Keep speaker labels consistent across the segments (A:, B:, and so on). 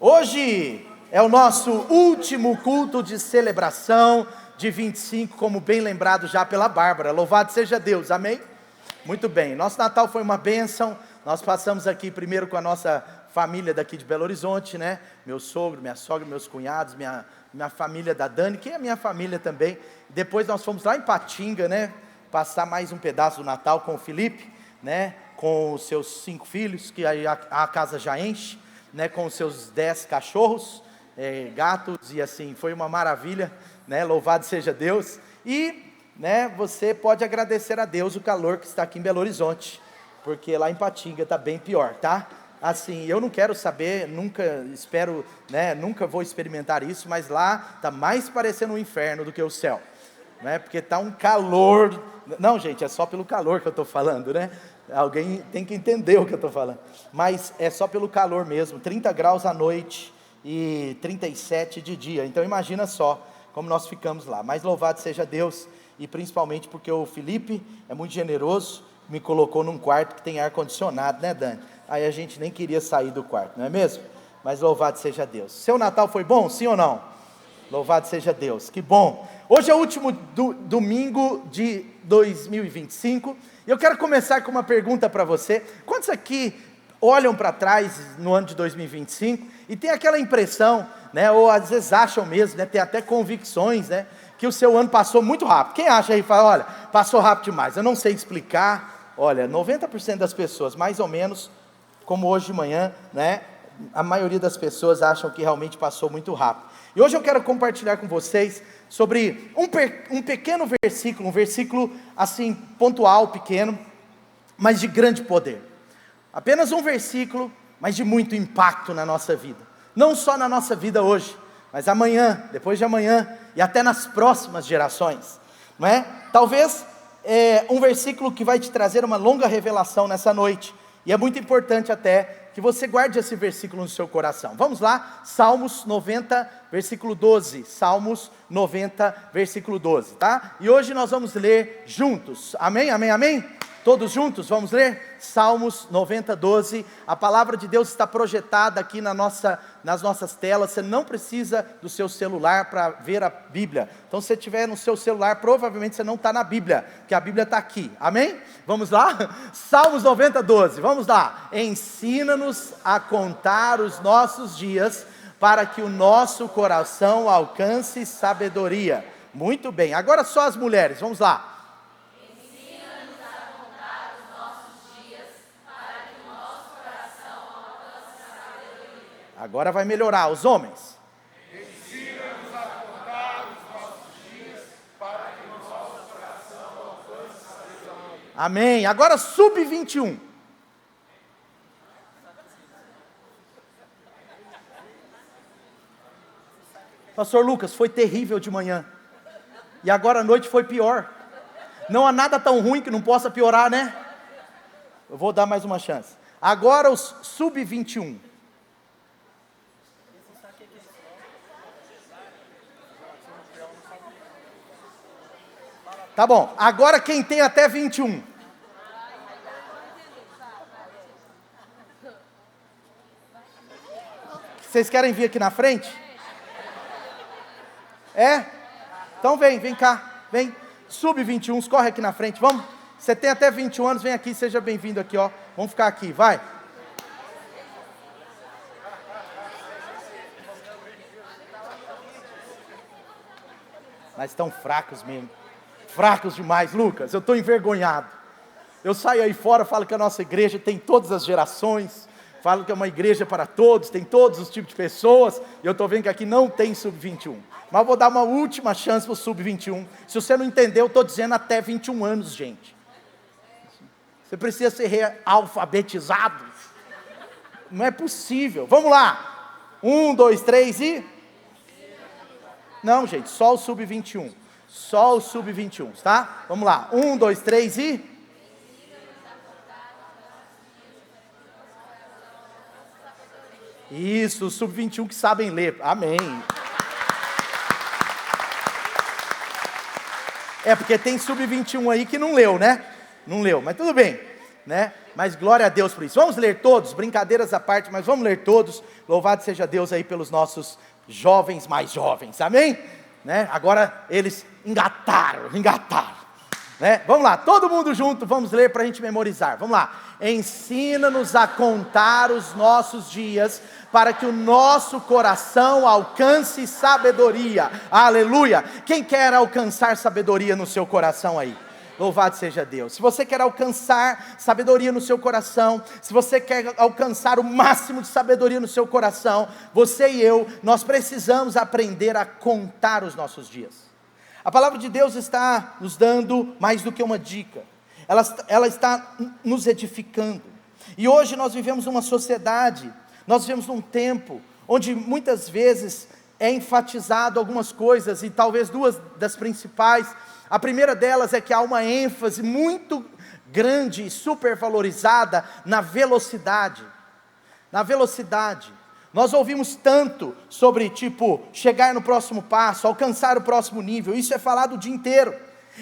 A: Hoje é o nosso último culto de celebração de 25, como bem lembrado já pela Bárbara. Louvado seja Deus, amém? Muito bem, nosso Natal foi uma bênção. Nós passamos aqui primeiro com a nossa família daqui de Belo Horizonte, né? Meu sogro, minha sogra, meus cunhados, minha família da Dani, que é a minha família também. Depois nós fomos lá em Patinga, né? Passar mais um pedaço do Natal com o Felipe, né? Com os seus 5 filhos, que aí a casa já enche, né? Com os seus 10 cachorros, gatos, e assim, foi uma maravilha, né? Louvado seja Deus. E, né, você pode agradecer a Deus o calor que está aqui em Belo Horizonte, porque lá em Patinga está bem pior, tá? Assim, eu não quero saber, nunca espero, né, nunca vou experimentar isso, mas lá está mais parecendo um inferno do que o céu, né? Porque está um calor. Não, gente, é só pelo calor que eu estou falando, né? Alguém tem que entender o que eu estou falando, mas é só pelo calor mesmo, 30 graus à noite e 37 de dia, então imagina só como nós ficamos lá. Mas louvado seja Deus, e principalmente porque o Felipe é muito generoso, me colocou num quarto que tem ar-condicionado, né, Dani? Aí a gente nem queria sair do quarto, não é mesmo? Mas louvado seja Deus. Seu Natal foi bom, sim ou não? Louvado seja Deus, que bom. Hoje é o último domingo de 2025, e eu quero começar com uma pergunta para você. Quantos aqui olham para trás no ano de 2025 e tem aquela impressão, né, ou às vezes acham mesmo, né, tem até convicções, né, que o seu ano passou muito rápido? Quem acha aí, fala, olha, passou rápido demais, eu não sei explicar. Olha, 90% das pessoas, mais ou menos, como hoje de manhã, né, a maioria das pessoas acham que realmente passou muito rápido. E hoje eu quero compartilhar com vocês sobre um pequeno versículo, um versículo assim, pontual, pequeno, mas de grande poder. Apenas um versículo, mas de muito impacto na nossa vida. Não só na nossa vida hoje, mas amanhã, depois de amanhã, e até nas próximas gerações, não é? Talvez um versículo que vai te trazer uma longa revelação nessa noite, e é muito importante até que você guarde esse versículo no seu coração. Vamos lá, Salmos 90, versículo 12, Salmos 90, versículo 12, tá? E hoje nós vamos ler juntos, amém, amém, amém? Todos juntos, vamos ler? Salmos 90, 12, a palavra de Deus está projetada aqui nas nossas telas. Você não precisa do seu celular para ver a Bíblia. Então se você tiver no seu celular, provavelmente você não está na Bíblia, porque a Bíblia está aqui, amém? Vamos lá? Salmos 90, 12, vamos lá. Ensina-nos a contar os nossos dias, para que o nosso coração alcance sabedoria. Muito bem, agora só as mulheres, vamos lá. Agora vai melhorar, os homens. Ensina-nos a contar os nossos dias, para que o nosso coração alcance sabedoria. Amém. Agora sub-21. Pastor Lucas, foi terrível de manhã. E agora à noite foi pior. Não há nada tão ruim que não possa piorar, né? Eu vou dar mais uma chance. Agora os sub-21. Tá bom, agora quem tem até 21. Vocês querem vir aqui na frente? É? Então vem cá, vem. Sub-21, corre aqui na frente, vamos? Você tem até 21 anos, vem aqui, seja bem-vindo aqui, ó. Vamos ficar aqui, vai. Mas estão fracos mesmo. Fracos demais, Lucas, eu estou envergonhado. Eu saio aí fora, falo que a nossa igreja tem todas as gerações, falo que é uma igreja para todos, tem todos os tipos de pessoas, e eu estou vendo que aqui não tem sub-21. Mas eu vou dar uma última chance para o sub-21. Se você não entendeu, eu estou dizendo até 21 anos, gente. Você precisa ser realfabetizado. Não é possível. Vamos lá. 1, 2, 3 e... Não, gente, só o sub-21. Só o sub-21, tá? Vamos lá, 1, 2, 3 e... Isso, o sub-21 que sabem ler, amém. É porque tem sub-21 aí que não leu, né? Não leu, mas tudo bem. né? Mas glória a Deus por isso. Vamos ler todos, brincadeiras à parte, mas vamos ler todos. Louvado seja Deus aí pelos nossos jovens mais jovens, amém? Né? Agora eles engataram, né? Vamos lá, todo mundo junto, vamos ler para a gente memorizar, vamos lá. Ensina-nos a contar os nossos dias, para que o nosso coração alcance sabedoria, aleluia. Quem quer alcançar sabedoria no seu coração aí? Louvado seja Deus. Se você quer alcançar sabedoria no seu coração, se você quer alcançar o máximo de sabedoria no seu coração, você e eu, nós precisamos aprender a contar os nossos dias. A palavra de Deus está nos dando mais do que uma dica, ela está nos edificando. E hoje nós vivemos uma sociedade, nós vivemos num tempo, onde muitas vezes é enfatizado algumas coisas, e talvez duas das principais. A primeira delas é que há uma ênfase muito grande e supervalorizada na velocidade. Na velocidade. Nós ouvimos tanto sobre, chegar no próximo passo, alcançar o próximo nível. Isso é falado o dia inteiro.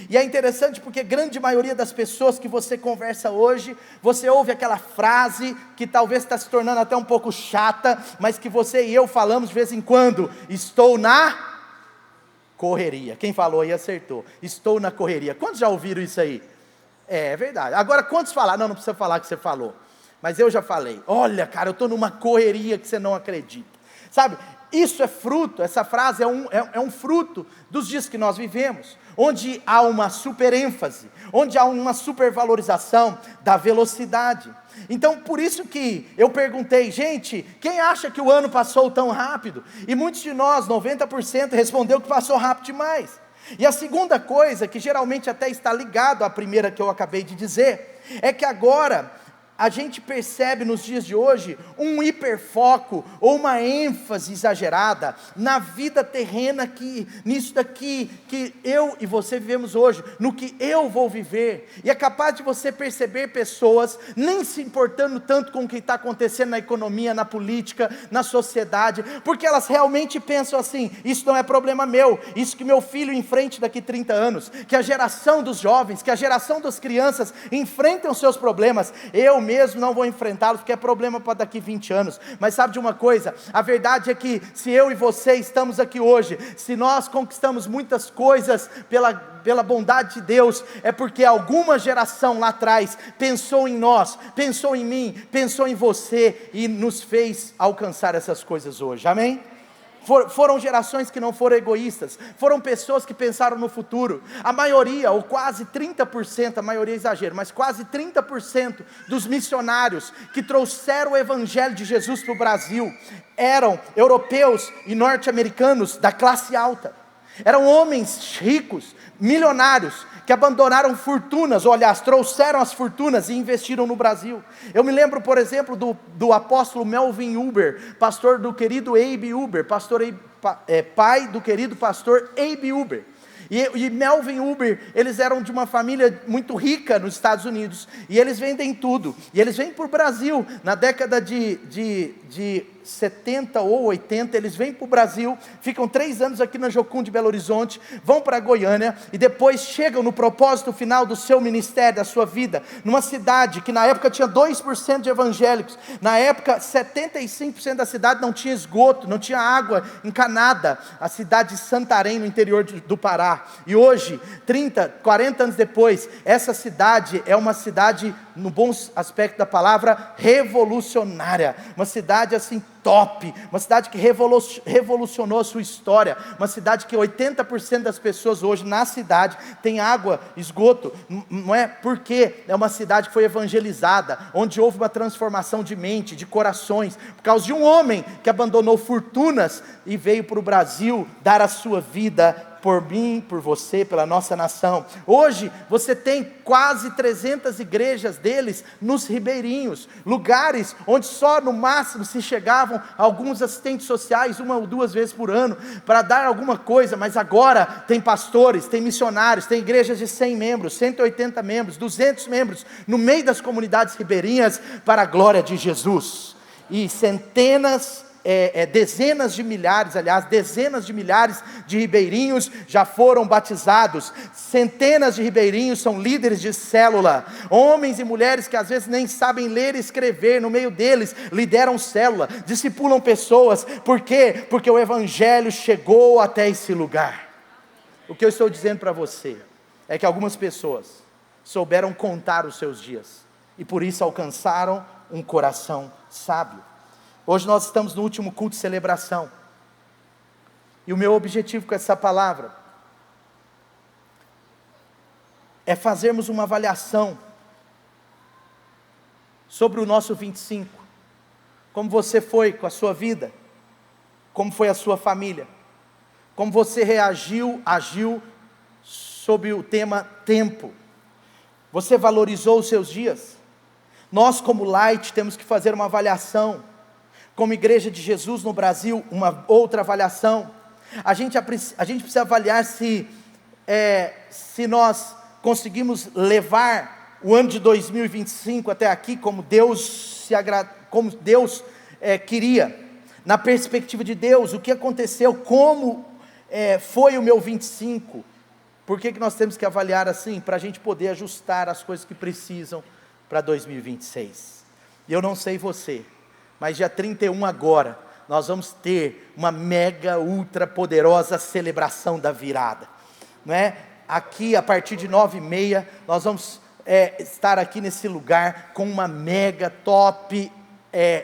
A: E é interessante porque a grande maioria das pessoas que você conversa hoje, você ouve aquela frase que talvez está se tornando até um pouco chata, mas que você e eu falamos de vez em quando: estou na correria. Quem falou aí acertou. Estou na correria. Quantos já ouviram isso aí? É verdade. Agora quantos falaram? Não precisa falar que você falou, mas eu já falei. Olha, cara, eu estou numa correria que você não acredita. Sabe, isso é fruto, essa frase é um fruto dos dias que nós vivemos, onde há uma super ênfase, onde há uma supervalorização da velocidade. Então por isso que eu perguntei: gente, quem acha que o ano passou tão rápido? E muitos de nós, 90%, respondeu que passou rápido demais. E a segunda coisa, que geralmente até está ligado à primeira que eu acabei de dizer, é que agora a gente percebe nos dias de hoje um hiperfoco ou uma ênfase exagerada na vida terrena, nisso daqui que eu e você vivemos hoje, no que eu vou viver. E é capaz de você perceber pessoas nem se importando tanto com o que está acontecendo na economia, na política, na sociedade, porque elas realmente pensam assim: isso não é problema meu, isso que meu filho enfrente daqui 30 anos, que a geração dos jovens, que a geração das crianças enfrentem os seus problemas, eu mesmo não vou enfrentá-los, porque é problema para daqui 20 anos. Mas sabe de uma coisa? A verdade é que se eu e você estamos aqui hoje, se nós conquistamos muitas coisas pela bondade de Deus, é porque alguma geração lá atrás pensou em nós, pensou em mim, pensou em você e nos fez alcançar essas coisas hoje, amém? Foram gerações que não foram egoístas, foram pessoas que pensaram no futuro. A maioria, ou quase 30%, a maioria é exagero, mas quase 30% dos missionários que trouxeram o evangelho de Jesus para o Brasil, eram europeus e norte-americanos da classe alta. Eram homens ricos, milionários, que abandonaram fortunas, ou aliás, trouxeram as fortunas e investiram no Brasil. Eu me lembro, por exemplo, do apóstolo Melvin Uber, pastor do querido Abe Uber, pai do querido pastor Abe Uber. E Melvin Uber, eles eram de uma família muito rica nos Estados Unidos, e eles vendem tudo, e eles vêm para o Brasil, na década de 70 ou 80, eles vêm para o Brasil, ficam 3 anos aqui na Jocum de Belo Horizonte, vão para Goiânia, e depois chegam no propósito final do seu ministério, da sua vida, numa cidade que na época tinha 2% de evangélicos, na época 75% da cidade não tinha esgoto, não tinha água encanada, a cidade de Santarém, no interior do Pará. E hoje, 30, 40 anos depois, essa cidade é uma cidade, no bom aspecto da palavra, revolucionária, uma cidade assim top, uma cidade que revolucionou a sua história, uma cidade que 80% das pessoas hoje na cidade tem água, esgoto, não é porque é uma cidade que foi evangelizada, onde houve uma transformação de mente, de corações, por causa de um homem que abandonou fortunas e veio para o Brasil dar a sua vida por mim, por você, pela nossa nação. Hoje você tem quase 300 igrejas deles nos ribeirinhos, lugares onde só no máximo se chegavam alguns assistentes sociais 1 ou 2 vezes por ano para dar alguma coisa, mas agora tem pastores, tem missionários, tem igrejas de 100 membros, 180 membros, 200 membros no meio das comunidades ribeirinhas para a glória de Jesus. E centenas dezenas de milhares de ribeirinhos já foram batizados, centenas de ribeirinhos são líderes de célula, homens e mulheres que às vezes nem sabem ler e escrever, no meio deles lideram célula, discipulam pessoas. Por quê? Porque o Evangelho chegou até esse lugar. O que eu estou dizendo para você é que algumas pessoas souberam contar os seus dias e por isso alcançaram um coração sábio. Hoje nós estamos no último culto de celebração, e o meu objetivo com essa palavra é fazermos uma avaliação sobre o nosso 25, como você foi com a sua vida, como foi a sua família, como você agiu sob o tema tempo. Você valorizou os seus dias? Nós como Light temos que fazer uma avaliação, como Igreja de Jesus no Brasil, uma outra avaliação. A gente precisa avaliar se nós conseguimos levar o ano de 2025 até aqui, como Deus queria, na perspectiva de Deus, o que aconteceu, como foi o meu 25, por que nós temos que avaliar assim? Para a gente poder ajustar as coisas que precisam para 2026, e eu não sei você, mas dia 31 agora, nós vamos ter uma mega, ultra poderosa celebração da virada, não é? Aqui a partir de 9h30, nós vamos estar aqui nesse lugar, com uma mega top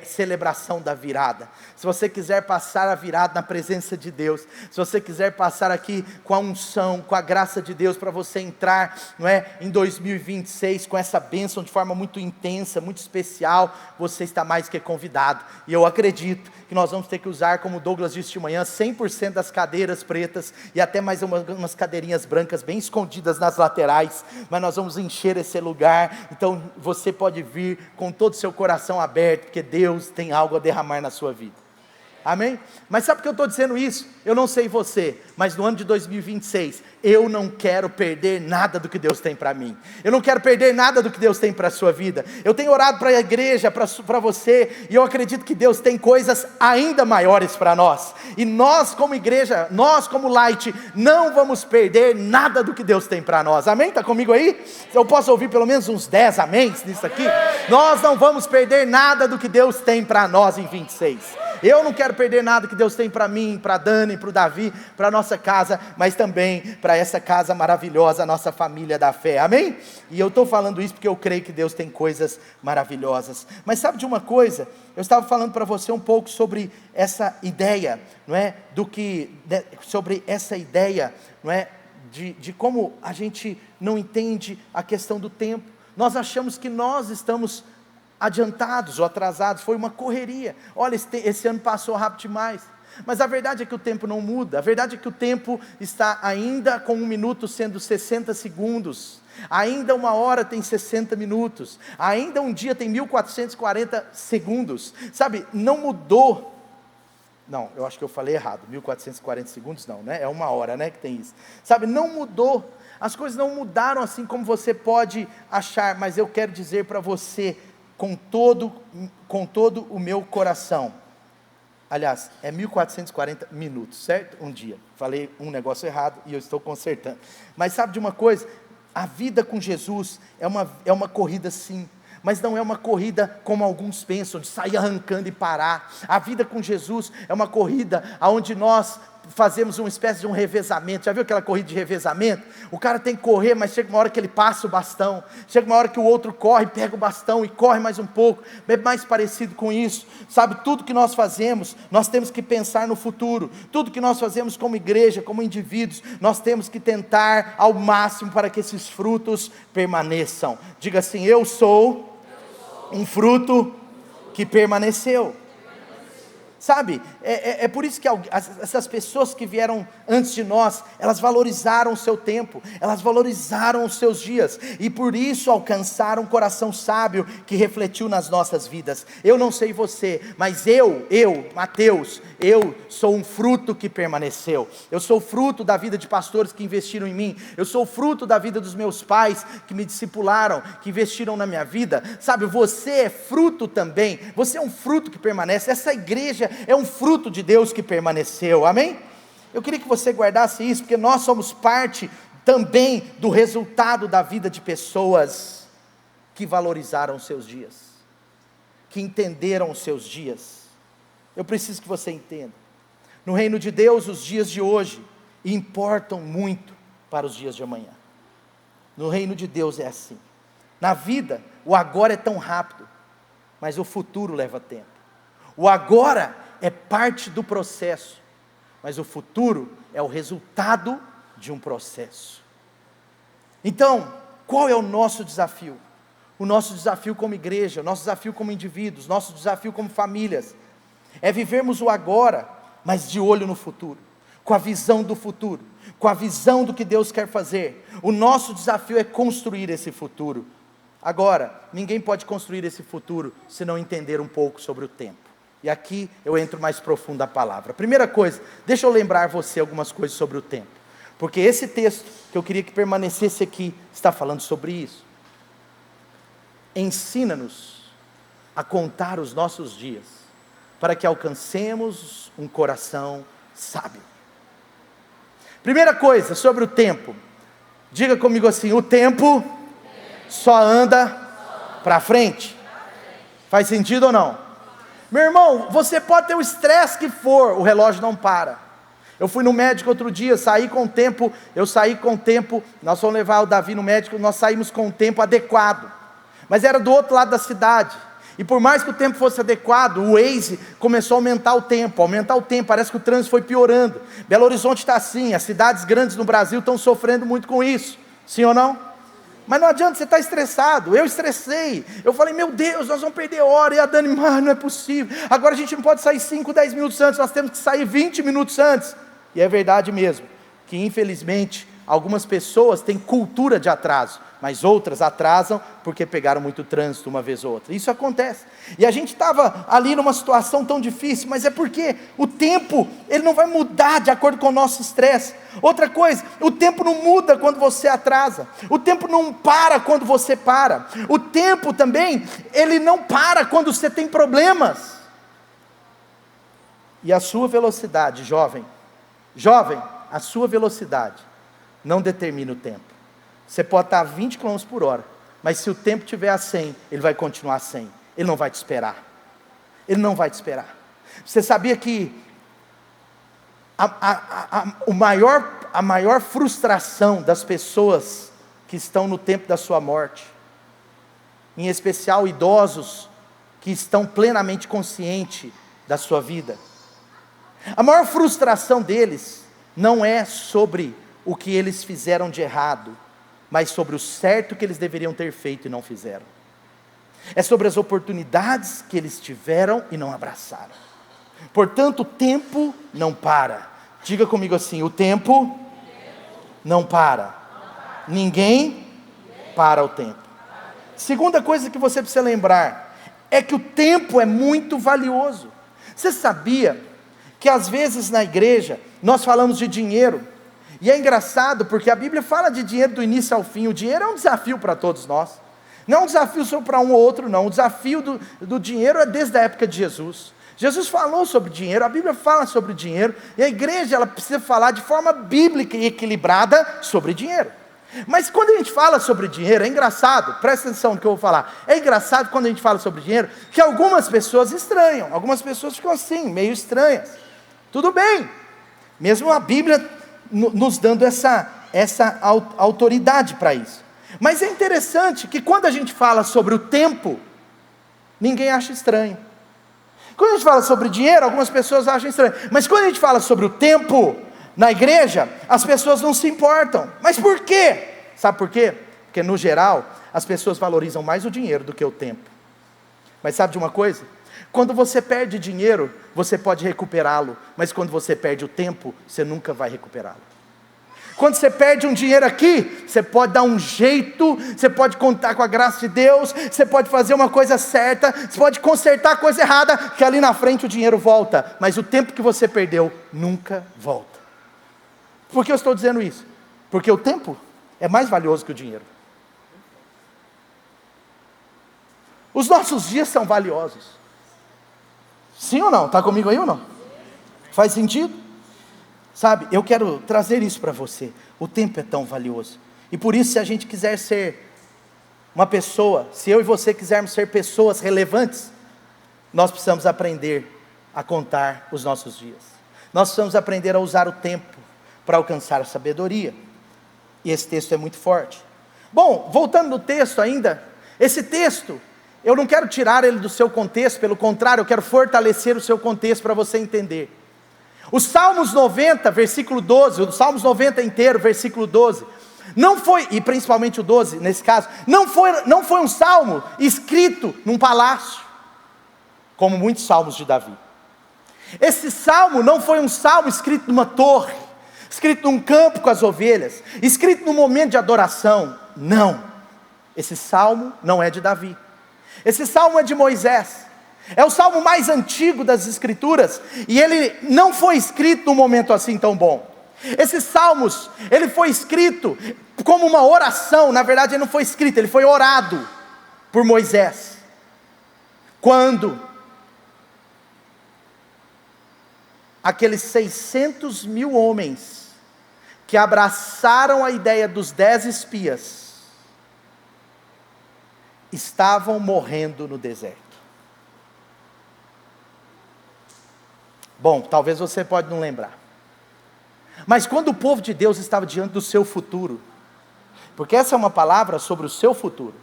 A: celebração da virada. Se você quiser passar a virada na presença de Deus, se você quiser passar aqui com a unção, com a graça de Deus, para você entrar, não é, em 2026 com essa bênção de forma muito intensa, muito especial, você está mais que convidado. E eu acredito que nós vamos ter que usar, como o Douglas disse de manhã, 100% das cadeiras pretas, e até mais umas cadeirinhas brancas bem escondidas nas laterais, mas nós vamos encher esse lugar. Então você pode vir com todo o seu coração aberto, porque Deus tem algo a derramar na sua vida. Amém? Mas sabe por que eu estou dizendo isso? Eu não sei você, mas no ano de 2026, eu não quero perder nada do que Deus tem para mim. Eu não quero perder nada do que Deus tem para a sua vida. Eu tenho orado para a igreja, para você, e eu acredito que Deus tem coisas ainda maiores para nós. E nós como igreja, nós como Light, não vamos perder nada do que Deus tem para nós. Amém? Está comigo aí? Eu posso ouvir pelo menos uns 10 améns nisso aqui? Nós não vamos perder nada do que Deus tem para nós em 26. Eu não quero perder nada que Deus tem para mim, para a Dani, para o Davi, para a nossa casa, mas também para essa casa maravilhosa, a nossa família da fé, amém? E eu estou falando isso porque eu creio que Deus tem coisas maravilhosas. Mas sabe de uma coisa? Eu estava falando para você um pouco sobre essa ideia, não é? Sobre essa ideia, não é? De como a gente não entende a questão do tempo. Nós achamos que nós estamos adiantados ou atrasados, foi uma correria. Olha, esse ano passou rápido demais. Mas a verdade é que o tempo não muda. A verdade é que o tempo está ainda com 1 minuto sendo 60 segundos. Ainda 1 hora tem 60 minutos. Ainda um dia tem 1440 segundos. Sabe, não mudou. Não, eu acho que eu falei errado. 1440 segundos não, né? É 1 hora, né, que tem isso. Sabe, não mudou. As coisas não mudaram assim como você pode achar. Mas eu quero dizer para você, com todo o meu coração, aliás, é 1440 minutos, certo? Um dia, falei um negócio errado e eu estou consertando, mas sabe de uma coisa? A vida com Jesus é uma corrida sim, mas não é uma corrida como alguns pensam, de sair arrancando e parar. A vida com Jesus é uma corrida onde nós fazemos uma espécie de um revezamento. Já viu aquela corrida de revezamento? O cara tem que correr, mas chega uma hora que ele passa o bastão, chega uma hora que o outro corre, pega o bastão e corre mais um pouco. É mais parecido com isso, sabe? Tudo que nós fazemos, nós temos que pensar no futuro. Tudo que nós fazemos como igreja, como indivíduos, nós temos que tentar ao máximo para que esses frutos permaneçam. Diga assim: eu sou um fruto que permaneceu. Sabe, é por isso que essas pessoas que vieram antes de nós, elas valorizaram o seu tempo, elas valorizaram os seus dias, e por isso alcançaram um coração sábio que refletiu nas nossas vidas. Eu não sei você, mas eu, Mateus, eu sou um fruto que permaneceu. Eu sou fruto da vida de pastores que investiram em mim. Eu sou fruto da vida dos meus pais que me discipularam, que investiram na minha vida. Sabe, você é fruto também. Você é um fruto que permanece. Essa igreja é um fruto de Deus que permaneceu, amém? Eu queria que você guardasse isso, porque nós somos parte também do resultado da vida de pessoas que valorizaram os seus dias, que entenderam os seus dias. Eu preciso que você entenda, no reino de Deus, os dias de hoje importam muito para os dias de amanhã. No reino de Deus é assim. Na vida, o agora é tão rápido, mas o futuro leva tempo. O agora é parte do processo, mas o futuro é o resultado de um processo. Então, qual é o nosso desafio? O nosso desafio como igreja, o nosso desafio como indivíduos, nosso desafio como famílias, é vivermos o agora, mas de olho no futuro, com a visão do futuro, com a visão do que Deus quer fazer. O nosso desafio é construir esse futuro. Agora, ninguém pode construir esse futuro se não entender um pouco sobre o tempo. E aqui eu entro mais profundo na palavra. Primeira coisa, deixa eu lembrar você algumas coisas sobre o tempo, porque esse texto que eu queria que permanecesse aqui, está falando sobre isso. Ensina-nos a contar os nossos dias, para que alcancemos um coração sábio. Primeira coisa sobre o tempo, diga comigo assim: o tempo só anda para frente. Faz sentido ou não? Meu irmão, você pode ter o estresse que for, o relógio não para. Eu fui no médico outro dia, saí com o tempo, nós fomos levar o Davi no médico, nós saímos com o tempo adequado, mas era do outro lado da cidade, e por mais que o tempo fosse adequado, o Waze começou a aumentar o tempo, parece que o trânsito foi piorando. Belo Horizonte está assim, as cidades grandes no Brasil estão sofrendo muito com isso, sim ou não? Mas não adianta, você estar estressado. Eu estressei, eu falei, meu Deus, nós vamos perder hora. E a Dani, não é possível, agora a gente não pode sair 5, 10 minutos antes, nós temos que sair 20 minutos antes. E é verdade mesmo, que infelizmente algumas pessoas têm cultura de atraso, mas outras atrasam porque pegaram muito trânsito uma vez ou outra. Isso acontece. E a gente estava ali numa situação tão difícil, mas é porque o tempo, ele não vai mudar de acordo com o nosso estresse. Outra coisa, o tempo não muda quando você atrasa. O tempo não para quando você para. O tempo também, ele não para quando você tem problemas. E a sua velocidade, jovem, a sua velocidade não determina o tempo. Você pode estar a 20 km por hora, mas se o tempo estiver a 100, ele vai continuar a 100, ele não vai te esperar, Você sabia que a maior frustração das pessoas que estão no tempo da sua morte, em especial idosos que estão plenamente conscientes da sua vida, a maior frustração deles não é sobre o que eles fizeram de errado, mas sobre o certo que eles deveriam ter feito e não fizeram. É sobre as oportunidades que eles tiveram e não abraçaram. Portanto, o tempo não para. Diga comigo assim: o tempo não para. Ninguém para o tempo. Segunda coisa que você precisa lembrar é que o tempo é muito valioso. Você sabia que às vezes na igreja nós falamos de dinheiro, e é engraçado porque a Bíblia fala de dinheiro do início ao fim. O dinheiro é um desafio para todos nós, não é um desafio só para um ou outro não. O desafio do dinheiro é desde a época de Jesus. Jesus falou sobre dinheiro, a Bíblia fala sobre dinheiro, e a igreja ela precisa falar de forma bíblica e equilibrada sobre dinheiro. Mas quando a gente fala sobre dinheiro, é engraçado, presta atenção no que eu vou falar, é engraçado quando a gente fala sobre dinheiro, que algumas pessoas estranham, algumas pessoas ficam assim, meio estranhas. Tudo bem, mesmo a Bíblia nos dando essa autoridade para isso. Mas é interessante que quando a gente fala sobre o tempo, ninguém acha estranho. Quando a gente fala sobre dinheiro, algumas pessoas acham estranho, mas quando a gente fala sobre o tempo, na igreja, as pessoas não se importam. Mas por quê? Sabe por quê? Porque no geral, as pessoas valorizam mais o dinheiro do que o tempo. Mas sabe de uma coisa? Quando você perde dinheiro, você pode recuperá-lo, mas quando você perde o tempo, você nunca vai recuperá-lo. Quando você perde um dinheiro aqui, você pode dar um jeito, você pode contar com a graça de Deus, você pode fazer uma coisa certa, você pode consertar a coisa errada, que ali na frente o dinheiro volta, mas o tempo que você perdeu, nunca volta. Por que eu estou dizendo isso? Porque o tempo é mais valioso que o dinheiro. Os nossos dias são valiosos. Sim ou não? Está comigo aí ou não? Faz sentido? Sabe, eu quero trazer isso para você. O tempo é tão valioso. E por isso, se a gente quiser ser uma pessoa, se eu e você quisermos ser pessoas relevantes, nós precisamos aprender a contar os nossos dias. Nós precisamos aprender a usar o tempo para alcançar a sabedoria. E esse texto é muito forte. Bom, voltando no texto ainda, esse texto, eu não quero tirar ele do seu contexto, pelo contrário, eu quero fortalecer o seu contexto para você entender. Os Salmos 90, versículo 12, os Salmos 90 inteiro, versículo 12, não foi, e principalmente o 12 nesse caso, não foi um salmo escrito num palácio, como muitos salmos de Davi. Esse salmo não foi um salmo escrito numa torre, escrito num campo com as ovelhas, escrito num momento de adoração. Não, esse salmo não é de Davi, esse salmo é de Moisés. É o salmo mais antigo das escrituras, e ele não foi escrito num momento assim tão bom. Esses salmos, ele foi escrito como uma oração. Na verdade ele não foi escrito, ele foi orado por Moisés, quando aqueles 600 mil homens, que abraçaram a ideia dos 10 espias, estavam morrendo no deserto. Bom, talvez você pode não lembrar, mas quando o povo de Deus estava diante do seu futuro, porque essa é uma palavra sobre o seu futuro,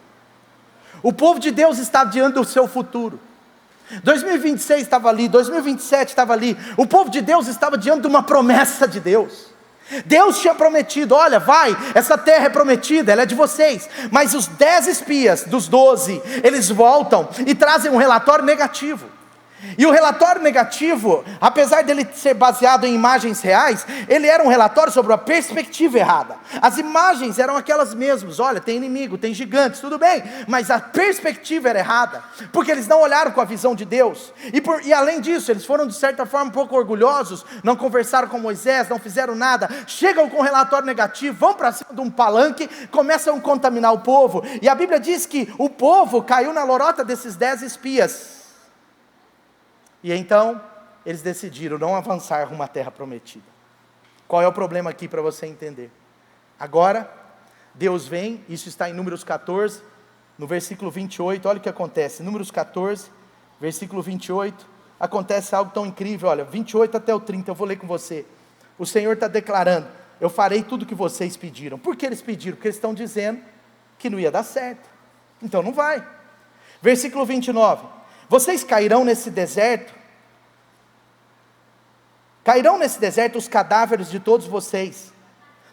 A: o povo de Deus estava diante do seu futuro, 2026 estava ali, 2027 estava ali, o povo de Deus estava diante de uma promessa de Deus. Deus tinha prometido, olha, vai, essa terra é prometida, ela é de vocês, mas os 10 espias dos 12, eles voltam e trazem um relatório negativo. E o relatório negativo, apesar dele ser baseado em imagens reais, ele era um relatório sobre uma perspectiva errada. As imagens eram aquelas mesmas, olha, tem inimigo, tem gigantes, tudo bem, mas a perspectiva era errada, porque eles não olharam com a visão de Deus, e além disso, eles foram de certa forma um pouco orgulhosos, não conversaram com Moisés, não fizeram nada, chegam com um relatório negativo, vão para cima de um palanque, começam a contaminar o povo, e a Bíblia diz que o povo caiu na lorota desses 10 espias, e então, eles decidiram não avançar rumo à terra prometida. Qual é o problema aqui para você entender? Agora, Deus vem, isso está em Números 14, no versículo 28, olha o que acontece, Números 14, versículo 28, acontece algo tão incrível, olha, 28 até o 30, eu vou ler com você. O Senhor está declarando, eu farei tudo o que vocês pediram. Por que eles pediram? Porque eles estão dizendo que não ia dar certo, então não vai. Versículo 29, vocês cairão nesse deserto os cadáveres de todos vocês,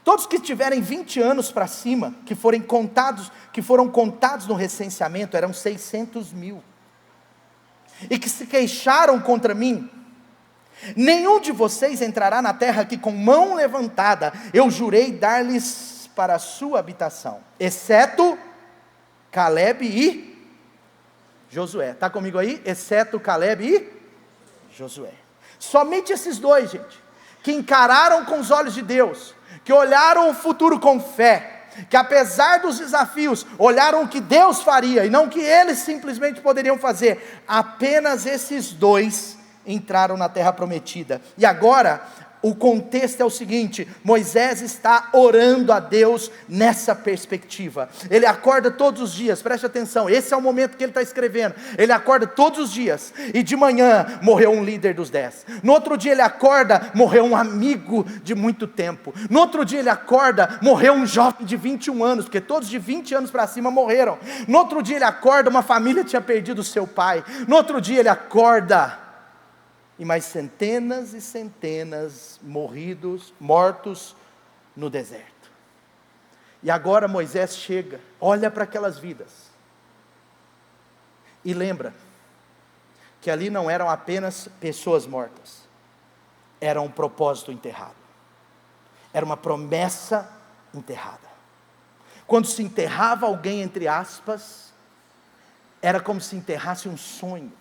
A: todos que tiverem 20 anos para cima, que foram contados no recenseamento, eram 600 mil, e que se queixaram contra mim, nenhum de vocês entrará na terra que com mão levantada, eu jurei dar-lhes para a sua habitação, exceto Caleb e Josué. Está comigo aí? Exceto Caleb e Josué. Somente esses dois, gente, que encararam com os olhos de Deus, que olharam o futuro com fé, que apesar dos desafios, olharam o que Deus faria, e não o que eles simplesmente poderiam fazer. Apenas esses dois entraram na terra prometida. E agora, o contexto é o seguinte, Moisés está orando a Deus nessa perspectiva, ele acorda todos os dias, preste atenção, esse é o momento que ele está escrevendo, ele acorda todos os dias, e de manhã morreu um líder dos 10, no outro dia ele acorda, morreu um amigo de muito tempo, no outro dia ele acorda, morreu um jovem de 21 anos, porque todos de 20 anos para cima morreram, no outro dia ele acorda, uma família tinha perdido seu pai, no outro dia ele acorda, e mais centenas e centenas mortos no deserto. E agora Moisés chega, olha para aquelas vidas, e lembra, que ali não eram apenas pessoas mortas, era um propósito enterrado, era uma promessa enterrada. Quando se enterrava alguém, entre aspas, era como se enterrasse um sonho.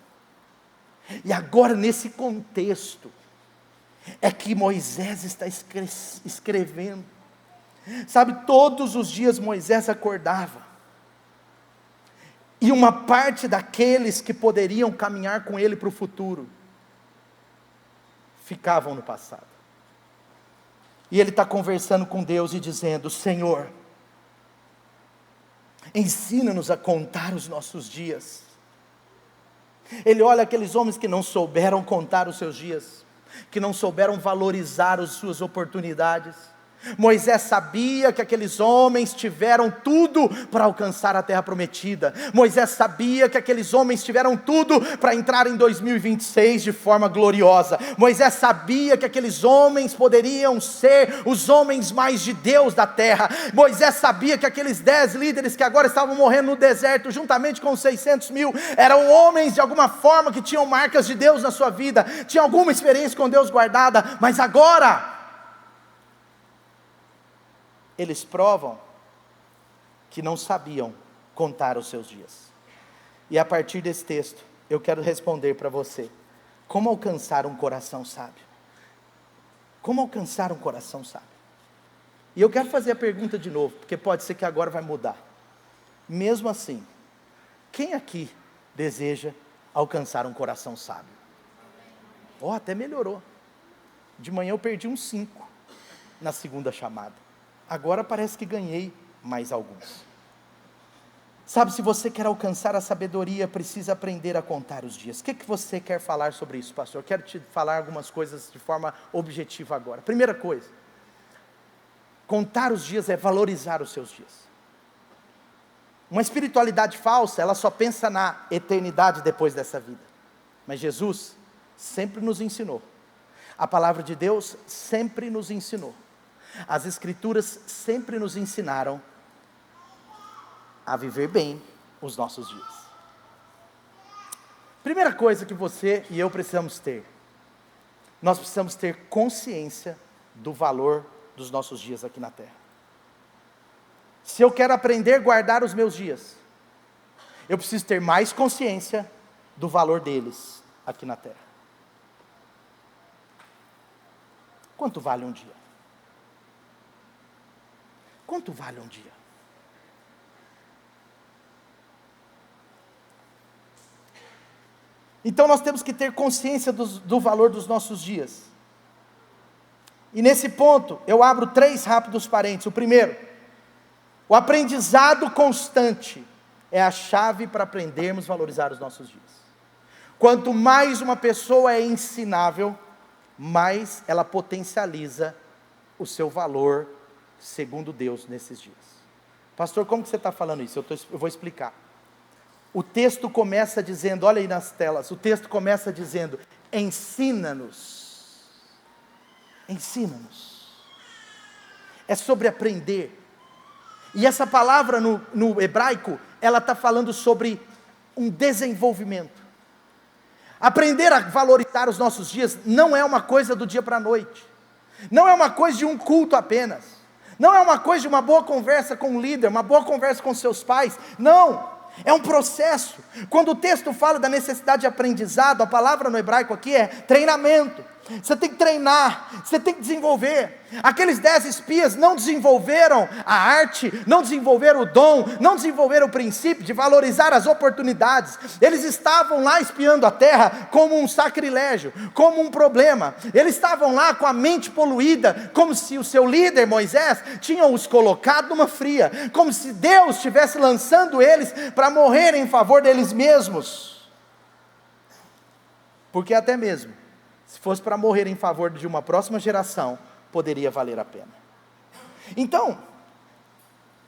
A: E agora nesse contexto, é que Moisés está escrevendo, sabe, todos os dias Moisés acordava, e uma parte daqueles que poderiam caminhar com ele para o futuro, ficavam no passado. E ele está conversando com Deus e dizendo: Senhor, ensina-nos a contar os nossos dias. Ele olha aqueles homens que não souberam contar os seus dias, que não souberam valorizar as suas oportunidades. Moisés sabia que aqueles homens tiveram tudo para alcançar a terra prometida. Moisés sabia que aqueles homens tiveram tudo para entrar em 2026 de forma gloriosa. Moisés sabia que aqueles homens poderiam ser os homens mais de Deus da terra. Moisés sabia que aqueles 10 líderes que agora estavam morrendo no deserto, juntamente com os 600 mil, eram homens de alguma forma que tinham marcas de Deus na sua vida, tinham alguma experiência com Deus guardada, mas agora eles provam que não sabiam contar os seus dias. E a partir desse texto, eu quero responder para você: como alcançar um coração sábio? Como alcançar um coração sábio? E eu quero fazer a pergunta de novo, porque pode ser que agora vai mudar. Mesmo assim, quem aqui deseja alcançar um coração sábio? Até melhorou. De manhã eu perdi uns 5 na segunda chamada. Agora parece que ganhei mais alguns. Sabe, se você quer alcançar a sabedoria, precisa aprender a contar os dias. O que você quer falar sobre isso, pastor? Eu quero te falar algumas coisas de forma objetiva agora. Primeira coisa, contar os dias é valorizar os seus dias. Uma espiritualidade falsa, ela só pensa na eternidade depois dessa vida. Mas Jesus sempre nos ensinou. A palavra de Deus sempre nos ensinou. As Escrituras sempre nos ensinaram a viver bem os nossos dias. Primeira coisa que você e eu precisamos ter, nós precisamos ter consciência do valor dos nossos dias aqui na terra. Se eu quero aprender a guardar os meus dias, eu preciso ter mais consciência do valor deles aqui na terra. Quanto vale um dia? Quanto vale um dia? Então nós temos que ter consciência do valor dos nossos dias. E nesse ponto, eu abro 3 rápidos parênteses. O primeiro, o aprendizado constante é a chave para aprendermos a valorizar os nossos dias. Quanto mais uma pessoa é ensinável, mais ela potencializa o seu valor segundo Deus nesses dias. Pastor, como que você está falando isso? Eu vou explicar. O texto começa dizendo, olha aí nas telas, o texto começa dizendo: ensina-nos. Ensina-nos. É sobre aprender. E essa palavra no hebraico, ela está falando sobre um desenvolvimento. Aprender a valorizar os nossos dias não é uma coisa do dia para a noite. Não é uma coisa de um culto apenas. Não é uma coisa de uma boa conversa com o líder, uma boa conversa com seus pais. Não, é um processo. Quando o texto fala da necessidade de aprendizado, a palavra no hebraico aqui é treinamento. Você tem que treinar, você tem que desenvolver. Aqueles 10 espias não desenvolveram a arte, não desenvolveram o dom, não desenvolveram o princípio de valorizar as oportunidades. Eles estavam lá espiando a terra como um sacrilégio, como um problema. Eles estavam lá com a mente poluída, como se o seu líder Moisés tinha os colocado numa fria, como se Deus estivesse lançando eles para morrer em favor deles mesmos. Porque até mesmo se fosse para morrer em favor de uma próxima geração, poderia valer a pena. Então,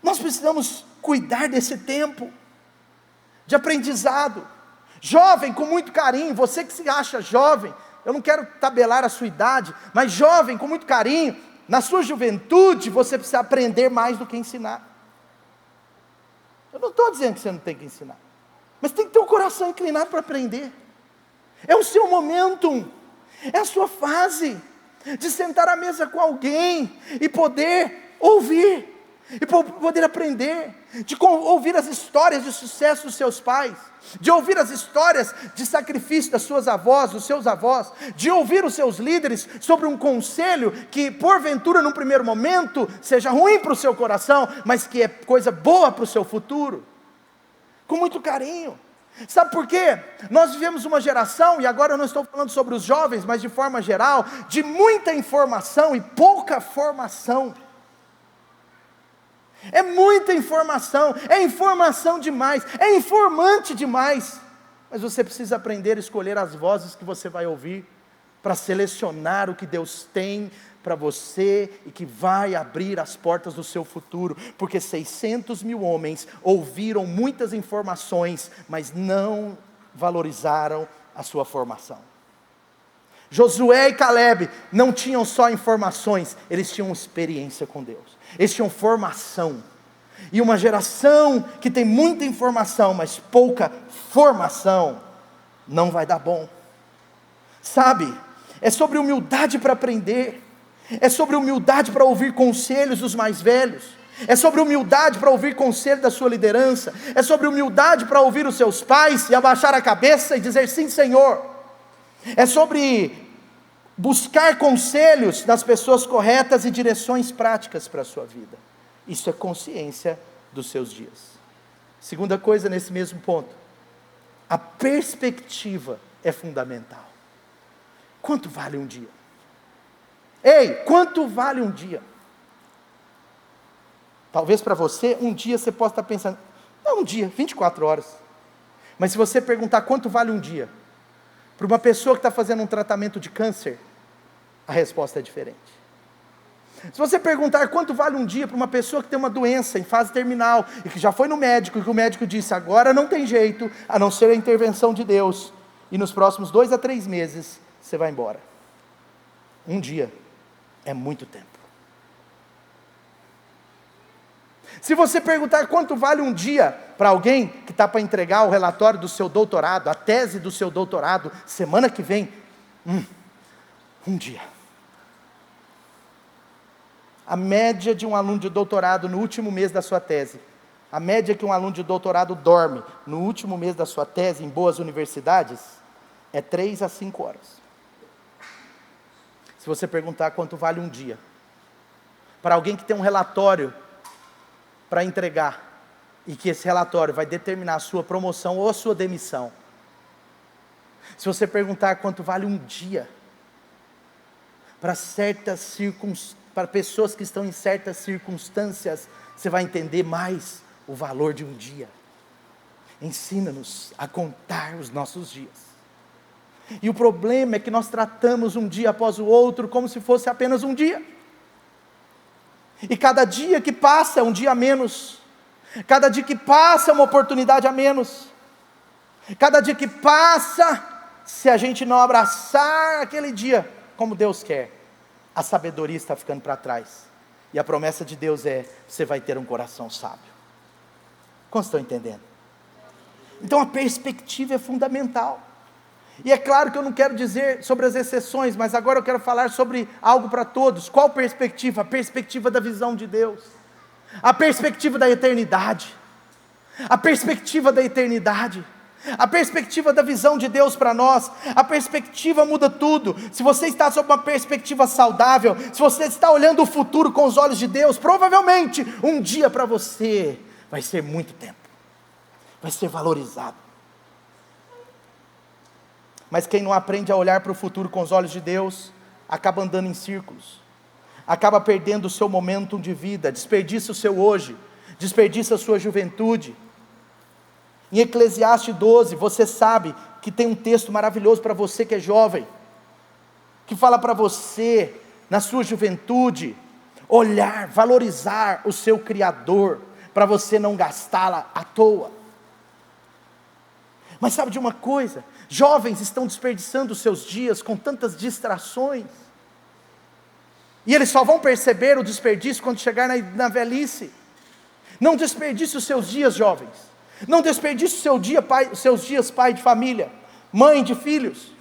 A: nós precisamos cuidar desse tempo de aprendizado. Jovem, com muito carinho, você que se acha jovem, eu não quero tabelar a sua idade, mas jovem, com muito carinho, na sua juventude, você precisa aprender mais do que ensinar. Eu não estou dizendo que você não tem que ensinar, mas tem que ter o coração inclinado para aprender. É o seu momento. É a sua fase de sentar à mesa com alguém e poder ouvir, e poder aprender, de ouvir as histórias de sucesso dos seus pais, de ouvir as histórias de sacrifício das suas avós, dos seus avós, de ouvir os seus líderes sobre um conselho que porventura num primeiro momento seja ruim para o seu coração, mas que é coisa boa para o seu futuro, com muito carinho. Sabe por quê? Nós vivemos uma geração, e agora eu não estou falando sobre os jovens, mas de forma geral, de muita informação e pouca formação. É muita informação, é informação demais, é informante demais. Mas você precisa aprender a escolher as vozes que você vai ouvir, para selecionar o que Deus tem para você e que vai abrir as portas do seu futuro, porque 600 mil homens ouviram muitas informações, mas não valorizaram a sua formação. Josué e Caleb não tinham só informações, eles tinham experiência com Deus, eles tinham formação. E uma geração que tem muita informação, mas pouca formação, não vai dar bom. Sabe, é sobre humildade para aprender, é sobre humildade para ouvir conselhos dos mais velhos, é sobre humildade para ouvir conselho da sua liderança, é sobre humildade para ouvir os seus pais e abaixar a cabeça e dizer sim, Senhor. É sobre buscar conselhos das pessoas corretas e direções práticas para a sua vida. Isso é consciência dos seus dias. Segunda coisa nesse mesmo ponto, a perspectiva é fundamental. Quanto vale um dia? Ei, quanto vale um dia? Talvez para você, um dia você possa estar pensando, não, um dia, 24 horas. Mas se você perguntar quanto vale um dia, para uma pessoa que está fazendo um tratamento de câncer, a resposta é diferente. Se você perguntar quanto vale um dia para uma pessoa que tem uma doença em fase terminal, e que já foi no médico, e que o médico disse, agora não tem jeito, a não ser a intervenção de Deus, e nos próximos 2 a 3 meses, você vai embora. Um dia é muito tempo. Se você perguntar quanto vale um dia para alguém que está para entregar o relatório do seu doutorado, a tese do seu doutorado, semana que vem, um dia. A média de um aluno de doutorado no último mês da sua tese, a média que um aluno de doutorado dorme no último mês da sua tese em boas universidades, é 3 a 5 horas. Se você perguntar quanto vale um dia, para alguém que tem um relatório para entregar, e que esse relatório vai determinar a sua promoção ou a sua demissão, se você perguntar quanto vale um dia, para pessoas que estão em certas circunstâncias, você vai entender mais o valor de um dia. Ensina-nos a contar os nossos dias. E o problema é que nós tratamos um dia após o outro como se fosse apenas um dia. E cada dia que passa é um dia a menos. Cada dia que passa é uma oportunidade a menos. Cada dia que passa, se a gente não abraçar aquele dia como Deus quer, a sabedoria está ficando para trás. E a promessa de Deus é, você vai ter um coração sábio. Como estão entendendo? Então a perspectiva é fundamental. E é claro que eu não quero dizer sobre as exceções, mas agora eu quero falar sobre algo para todos. Qual perspectiva? A perspectiva da visão de Deus. A perspectiva da eternidade. A perspectiva da eternidade. A perspectiva da visão de Deus para nós. A perspectiva muda tudo. Se você está sob uma perspectiva saudável, se você está olhando o futuro com os olhos de Deus, provavelmente um dia para você vai ser muito tempo. Vai ser valorizado. Mas quem não aprende a olhar para o futuro com os olhos de Deus, acaba andando em círculos, acaba perdendo o seu momentum de vida, desperdiça o seu hoje, desperdiça a sua juventude. Em Eclesiastes 12, você sabe que tem um texto maravilhoso para você que é jovem, que fala para você, na sua juventude, olhar, valorizar o seu Criador, para você não gastá-la à toa. Mas sabe de uma coisa? Jovens estão desperdiçando os seus dias com tantas distrações, e eles só vão perceber o desperdício quando chegar na velhice. Não desperdice os seus dias, jovens. Não desperdice os seus dias, pai de família, mãe de filhos,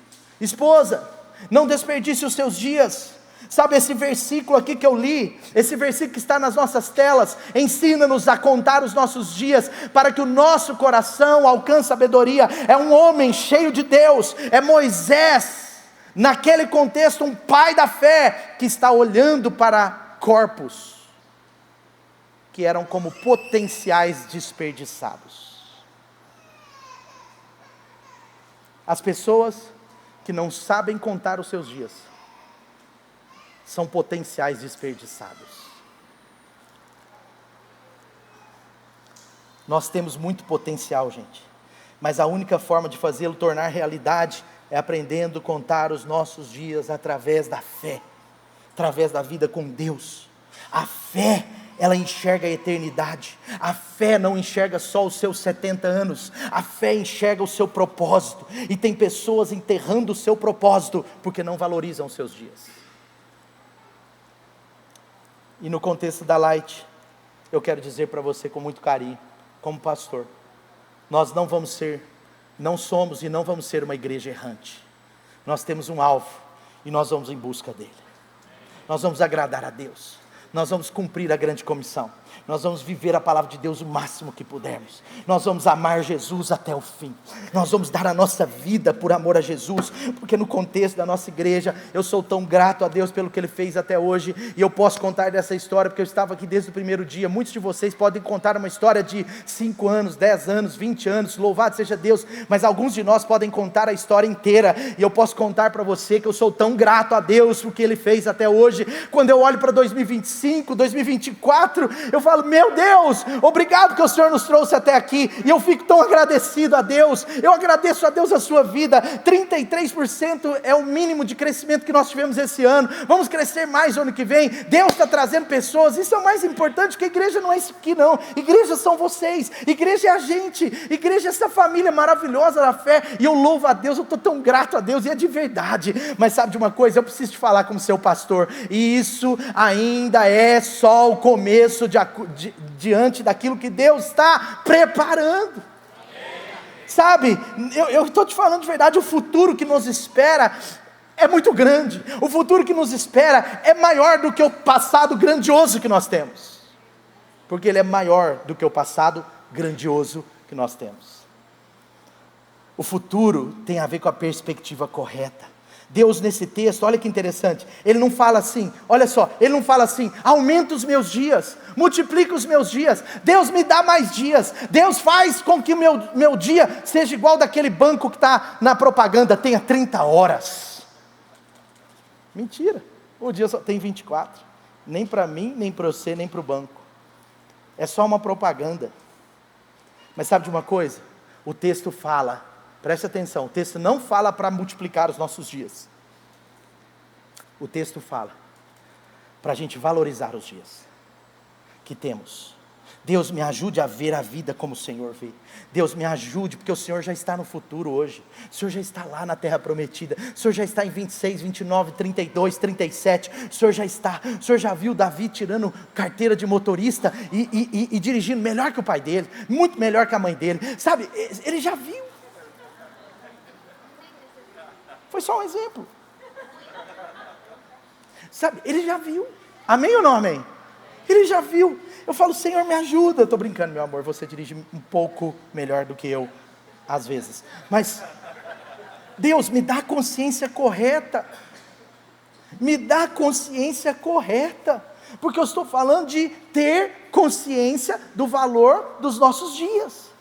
A: esposa. Não desperdice os seus dias. Sabe esse versículo aqui que eu li, esse versículo que está nas nossas telas, ensina-nos a contar os nossos dias, para que o nosso coração alcance sabedoria. É um homem cheio de Deus, é Moisés, naquele contexto um pai da fé, que está olhando para corpos, que eram como potenciais desperdiçados. As pessoas que não sabem contar os seus dias são potenciais desperdiçados. Nós temos muito potencial, gente, mas a única forma de fazê-lo tornar realidade é aprendendo a contar os nossos dias através da fé, através da vida com Deus. A fé, ela enxerga a eternidade. A fé não enxerga só os seus 70 anos. A fé enxerga o seu propósito. E tem pessoas enterrando o seu propósito porque não valorizam os seus dias. E no contexto da Light, eu quero dizer para você com muito carinho, como pastor, nós não somos e não vamos ser uma igreja errante. Nós temos um alvo e nós vamos em busca dele. Nós vamos agradar a Deus. Nós vamos cumprir a grande comissão. Nós vamos viver a palavra de Deus o máximo que pudermos. Nós vamos amar Jesus até o fim. Nós vamos dar a nossa vida por amor a Jesus, porque no contexto da nossa igreja, eu sou tão grato a Deus pelo que Ele fez até hoje, e eu posso contar dessa história, porque eu estava aqui desde o primeiro dia. Muitos de vocês podem contar uma história de 5 anos, 10 anos, 20 anos, louvado seja Deus, mas alguns de nós podem contar a história inteira, e eu posso contar para você que eu sou tão grato a Deus por que Ele fez até hoje. Quando eu olho para 2025, 2024, eu falo, meu Deus, obrigado que o Senhor nos trouxe até aqui, e eu fico tão agradecido a Deus. Eu agradeço a Deus a sua vida. 33% é o mínimo de crescimento que nós tivemos esse ano. Vamos crescer mais ano que vem. Deus está trazendo pessoas, isso é o mais importante, porque a igreja não é isso aqui não, igreja são vocês, igreja é a gente, igreja é essa família maravilhosa da fé, e eu louvo a Deus, eu estou tão grato a Deus, e é de verdade. Mas sabe de uma coisa, eu preciso te falar como seu pastor, e isso ainda é só o começo diante daquilo que Deus está preparando. Sabe, eu estou te falando de verdade, o futuro que nos espera é muito grande. O futuro que nos espera é maior do que o passado grandioso que nós temos, porque ele é maior do que o passado grandioso que nós temos. O futuro tem a ver com a perspectiva correta. Deus nesse texto, olha que interessante, Ele não fala assim, olha só, Ele não fala assim, aumenta os meus dias, multiplica os meus dias, Deus me dá mais dias, Deus faz com que o meu dia seja igual daquele banco que está na propaganda, tenha 30 horas, mentira, o dia só tem 24, nem para mim, nem para você, nem para o banco, é só uma propaganda. Mas sabe de uma coisa, o texto fala, preste atenção, o texto não fala para multiplicar os nossos dias. O texto fala para a gente valorizar os dias que temos. Deus me ajude a ver a vida como o Senhor vê. Deus me ajude, porque o Senhor já está no futuro hoje. O Senhor já está lá na terra prometida. O Senhor já está em 26, 29, 32, 37. O Senhor já está. O Senhor já viu Davi tirando carteira de motorista e dirigindo melhor que o pai dele, muito melhor que a mãe dele. Sabe, ele já viu. Foi só um exemplo. Sabe, ele já viu. Amém ou não amém? Ele já viu. Eu falo, Senhor, me ajuda. Eu estou brincando, meu amor, você dirige um pouco melhor do que eu, às vezes. Mas, Deus, me dá a consciência correta. Me dá a consciência correta. Porque eu estou falando de ter consciência do valor dos nossos dias.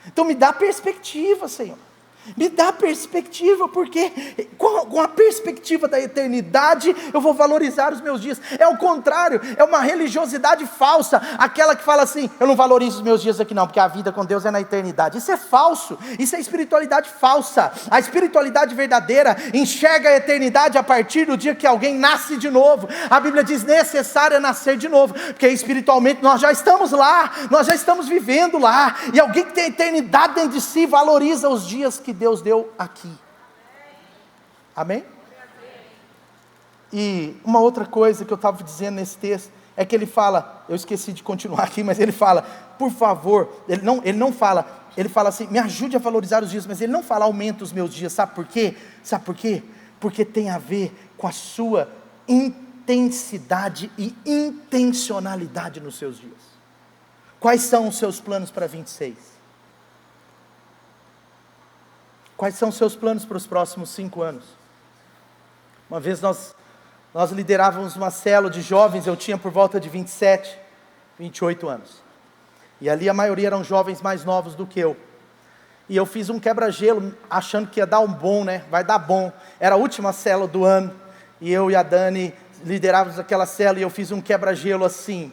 A: Então me dá perspectiva, Senhor. Me dá perspectiva, porque com a perspectiva da eternidade, eu vou valorizar os meus dias. É o contrário, é uma religiosidade falsa, aquela que fala assim, eu não valorizo os meus dias aqui não, porque a vida com Deus é na eternidade. Isso é falso, isso é espiritualidade falsa. A espiritualidade verdadeira enxerga a eternidade a partir do dia que alguém nasce de novo. A Bíblia diz, necessário é nascer de novo, porque espiritualmente nós já estamos lá, nós já estamos vivendo lá, e alguém que tem a eternidade dentro de si, valoriza os dias que Deus deu aqui. Amém? E uma outra coisa que eu estava dizendo nesse texto, é que ele fala, eu esqueci de continuar aqui, mas ele fala, por favor, ele não fala, ele fala assim, me ajude a valorizar os dias, mas ele não fala, aumenta os meus dias, sabe por quê? Sabe por quê? Porque tem a ver com a sua intensidade e intencionalidade nos seus dias. Quais são os seus planos para 26? Quais são os seus planos para os próximos 5 anos? Uma vez nós liderávamos uma célula de jovens, eu tinha por volta de 27, 28 anos. E ali a maioria eram jovens mais novos do que eu. E eu fiz um quebra-gelo, achando que ia dar um bom, né? Vai dar bom. Era a última célula do ano. E eu e a Dani liderávamos aquela célula e eu fiz um quebra-gelo assim.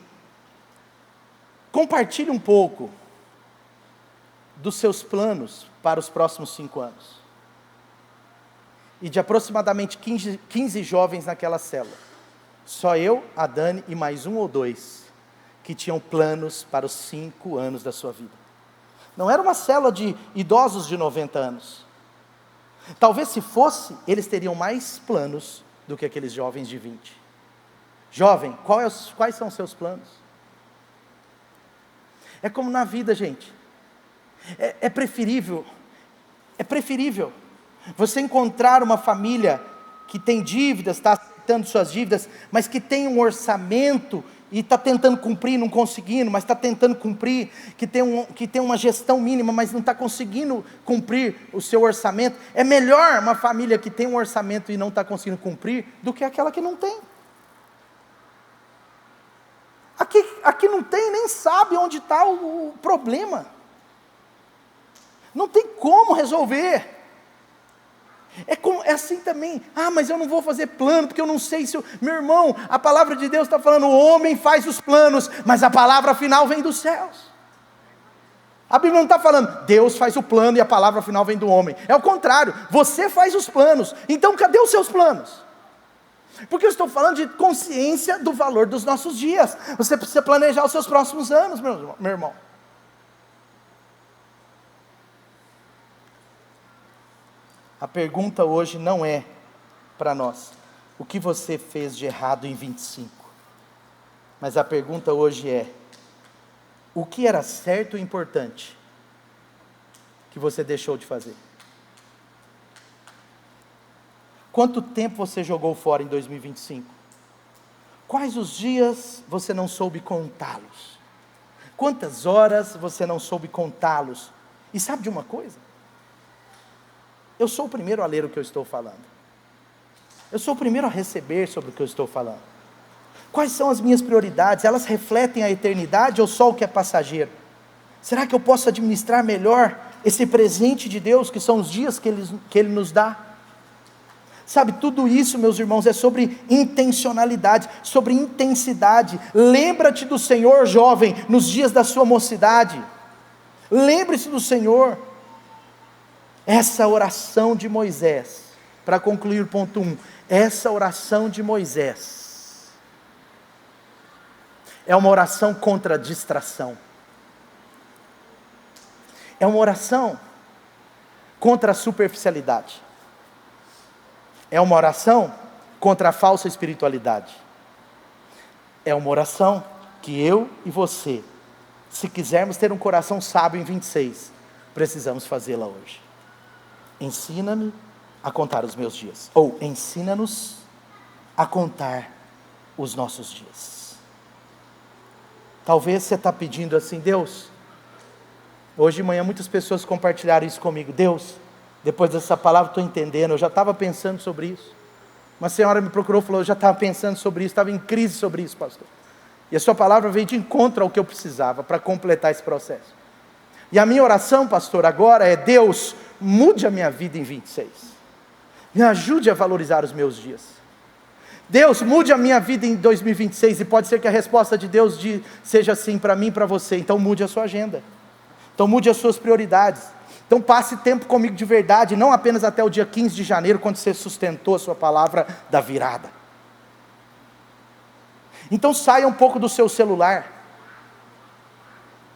A: Compartilhe um pouco dos seus planos para os próximos 5 anos. E de aproximadamente 15 jovens naquela célula. Só eu, a Dani e mais 1 ou 2 que tinham planos para os 5 anos da sua vida. Não era uma célula de idosos de 90 anos. Talvez se fosse, eles teriam mais planos do que aqueles jovens de 20. Jovem, quais são os seus planos? É como na vida, gente. É preferível você encontrar uma família que tem dívidas, está aceitando suas dívidas, mas que tem um orçamento e está tentando cumprir, não conseguindo, mas está tentando cumprir, que tem uma gestão mínima, mas não está conseguindo cumprir o seu orçamento. É melhor uma família que tem um orçamento e não está conseguindo cumprir, do que aquela que não tem. Aqui não tem, nem sabe onde está o problema. Não tem como resolver. É assim também. Mas eu não vou fazer plano, porque eu não sei se Meu irmão, a palavra de Deus está falando, o homem faz os planos, mas a palavra final vem dos céus. A Bíblia não está falando, Deus faz o plano e a palavra final vem do homem. É o contrário, você faz os planos. Então cadê os seus planos? Porque eu estou falando de consciência do valor dos nossos dias. Você precisa planejar os seus próximos anos, meu irmão. A pergunta hoje não é para nós, o que você fez de errado em 25? Mas a pergunta hoje é, o que era certo e importante que você deixou de fazer? Quanto tempo você jogou fora em 2025? Quais os dias você não soube contá-los? Quantas horas você não soube contá-los? E sabe de uma coisa? Eu sou o primeiro a ler o que eu estou falando. Eu sou o primeiro a receber sobre o que eu estou falando. Quais são as minhas prioridades? Elas refletem a eternidade ou só o que é passageiro? Será que eu posso administrar melhor esse presente de Deus, que são os dias que Ele nos dá? Sabe, tudo isso, meus irmãos, é sobre intencionalidade, sobre intensidade. Lembra-te do Senhor, jovem, nos dias da sua mocidade. Lembre-se do Senhor. Essa oração de Moisés, para concluir o ponto 1, essa oração de Moisés, é uma oração contra a distração. É uma oração contra a superficialidade. É uma oração contra a falsa espiritualidade. É uma oração que eu e você, se quisermos ter um coração sábio em 26, precisamos fazê-la hoje. Ensina-me a contar os meus dias. Ou ensina-nos a contar os nossos dias. Talvez você está pedindo assim, Deus, hoje de manhã muitas pessoas compartilharam isso comigo. Deus, depois dessa palavra estou entendendo, eu já estava pensando sobre isso. Uma senhora me procurou e falou, eu já estava pensando sobre isso, estava em crise sobre isso, pastor. E a sua palavra veio de encontro ao que eu precisava para completar esse processo. E a minha oração, pastor, agora é, Deus, mude a minha vida em 26. Me ajude a valorizar os meus dias. Deus, mude a minha vida em 2026. E pode ser que a resposta de Deus seja assim para mim e para você. Então mude a sua agenda. Então mude as suas prioridades. Então passe tempo comigo de verdade, não apenas até o dia 15 de janeiro, quando você sustentou a sua palavra da virada. Então saia um pouco do seu celular.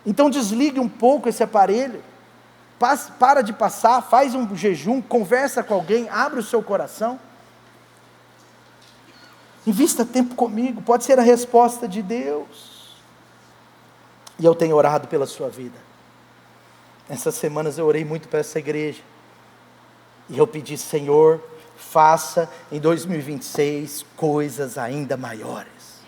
A: Então desligue um pouco esse aparelho. Para de passar, faz um jejum, conversa com alguém, abre o seu coração. Invista tempo comigo, pode ser a resposta de Deus. E eu tenho orado pela sua vida. Essas semanas eu orei muito para essa igreja. E eu pedi, Senhor, faça em 2026 coisas ainda maiores.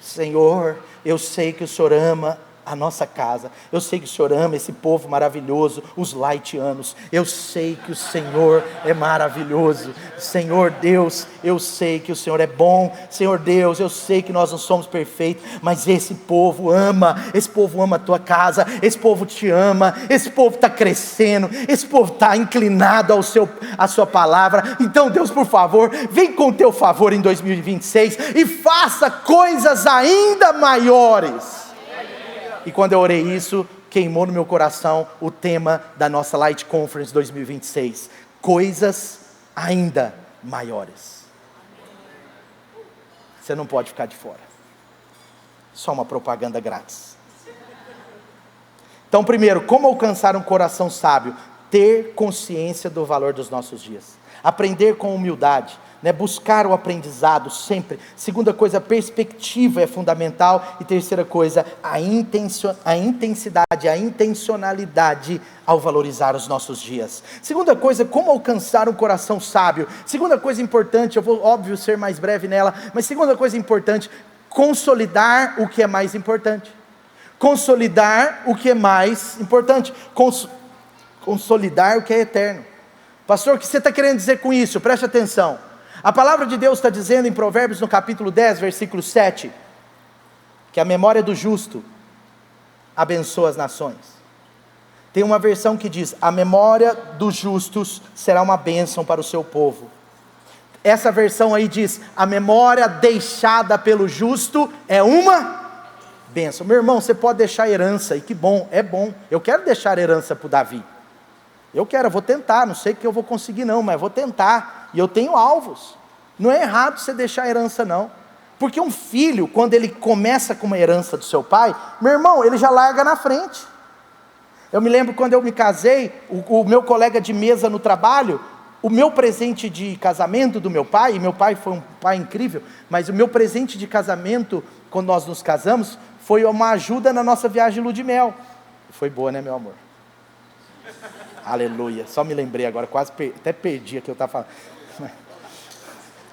A: Senhor, eu sei que o Senhor ama a nossa casa. Eu sei que o Senhor ama esse povo maravilhoso, os laitianos. Eu sei que o Senhor é maravilhoso. Senhor Deus, eu sei que o Senhor é bom. Senhor Deus, eu sei que nós não somos perfeitos, mas esse povo ama a tua casa, esse povo te ama, esse povo está crescendo, esse povo está inclinado à sua palavra. Então Deus, por favor, vem com o teu favor em 2026 e faça coisas ainda maiores. E quando eu orei isso, queimou no meu coração o tema da nossa Light Conference 2026, coisas ainda maiores. Você não pode ficar de fora, só uma propaganda grátis. Então, primeiro, como alcançar um coração sábio? Ter consciência do valor dos nossos dias, aprender com humildade, buscar o aprendizado sempre. Segunda coisa, a perspectiva é fundamental. E terceira coisa, a intensidade, a intencionalidade ao valorizar os nossos dias. Segunda coisa, como alcançar um coração sábio? Segunda coisa importante, eu vou, óbvio, ser mais breve nela, mas segunda coisa importante, consolidar o que é mais importante. Consolidar o que é mais importante. Consolidar o que é eterno. Pastor, o que você está querendo dizer com isso? Preste atenção. A palavra de Deus está dizendo em Provérbios, no capítulo 10, versículo 7, que a memória do justo abençoa as nações. Tem uma versão que diz, a memória dos justos será uma bênção para o seu povo. Essa versão aí diz, a memória deixada pelo justo é uma bênção. Meu irmão, você pode deixar herança, e que bom, é bom. Eu quero deixar herança para o Davi. Eu vou tentar, não sei que eu vou conseguir não, mas vou tentar, e eu tenho alvos. Não é errado você deixar herança não, porque um filho, quando ele começa com uma herança do seu pai, meu irmão, ele já larga na frente. Eu me lembro quando eu me casei, o meu colega de mesa no trabalho, o meu presente de casamento do meu pai, e meu pai foi um pai incrível, mas o meu presente de casamento, quando nós nos casamos, foi uma ajuda na nossa viagem de lua de mel. Foi boa, né, meu amor? Aleluia, só me lembrei agora, quase até perdi o que eu estava falando.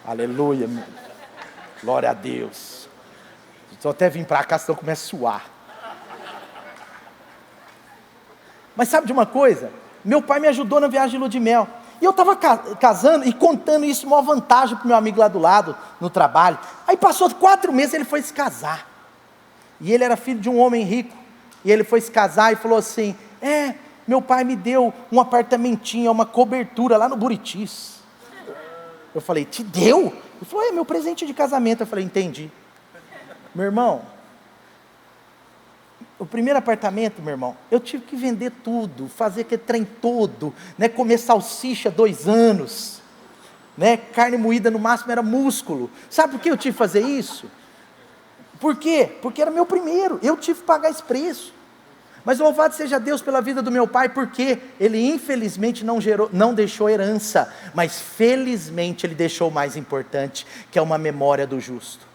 A: Aleluia, glória a Deus. Só até vim para cá, senão eu começo a suar. Mas sabe de uma coisa? Meu pai me ajudou na viagem de lua de mel. E eu estava casando e contando isso, uma vantagem para o meu amigo lá do lado, no trabalho. Aí passou 4 meses, ele foi se casar. E ele era filho de um homem rico. E ele foi se casar e falou assim, meu pai me deu um apartamentinho, uma cobertura lá no Buritis. Eu falei, te deu? Ele falou, é meu presente de casamento. Eu falei, entendi. Meu irmão, o primeiro apartamento, meu irmão, eu tive que vender tudo, fazer aquele trem todo, comer salsicha 2 anos, carne moída no máximo era músculo. Sabe por que eu tive que fazer isso? Por quê? Porque era meu primeiro, eu tive que pagar esse preço. Mas louvado seja Deus pela vida do meu pai, porque ele infelizmente não deixou herança, mas felizmente ele deixou o mais importante, que é uma memória do justo.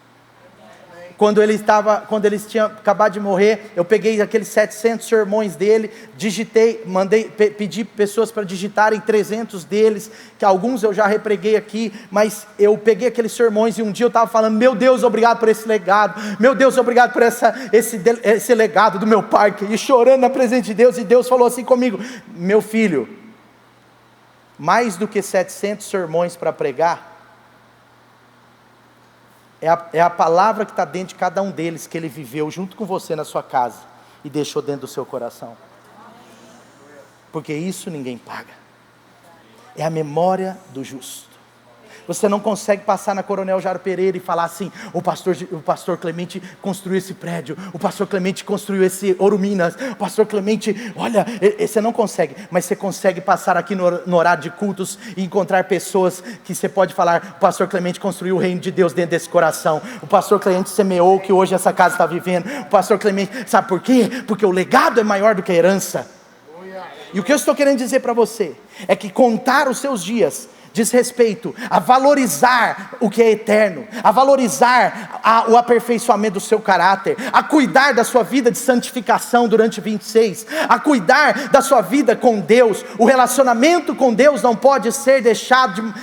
A: Quando eles tinham acabado de morrer, eu peguei aqueles 700 sermões dele, digitei, pedi pessoas para digitarem 300 deles, que alguns eu já repreguei aqui, mas eu peguei aqueles sermões e um dia eu estava falando, meu Deus, obrigado por esse legado, meu Deus, obrigado por esse legado do meu pai, e chorando na presença de Deus, e Deus falou assim comigo, meu filho, mais do que 700 sermões para pregar, é a palavra que está dentro de cada um deles, que ele viveu junto com você na sua casa, e deixou dentro do seu coração, porque isso ninguém paga, é a memória do justo. Você não consegue passar na Coronel Jairo Pereira e falar assim, o pastor Clemente construiu esse prédio, o pastor Clemente construiu esse Ouro Minas, o pastor Clemente, olha, você não consegue, mas você consegue passar aqui no horário de cultos e encontrar pessoas que você pode falar, o pastor Clemente construiu o reino de Deus dentro desse coração, o pastor Clemente semeou o que hoje essa casa está vivendo, o pastor Clemente, sabe por quê? Porque o legado é maior do que a herança. E o que eu estou querendo dizer para você, é que contar os seus dias, diz respeito a valorizar o que é eterno, a valorizar o aperfeiçoamento do seu caráter, a cuidar da sua vida de santificação durante 26, a cuidar da sua vida com Deus. O relacionamento com Deus não pode ser deixado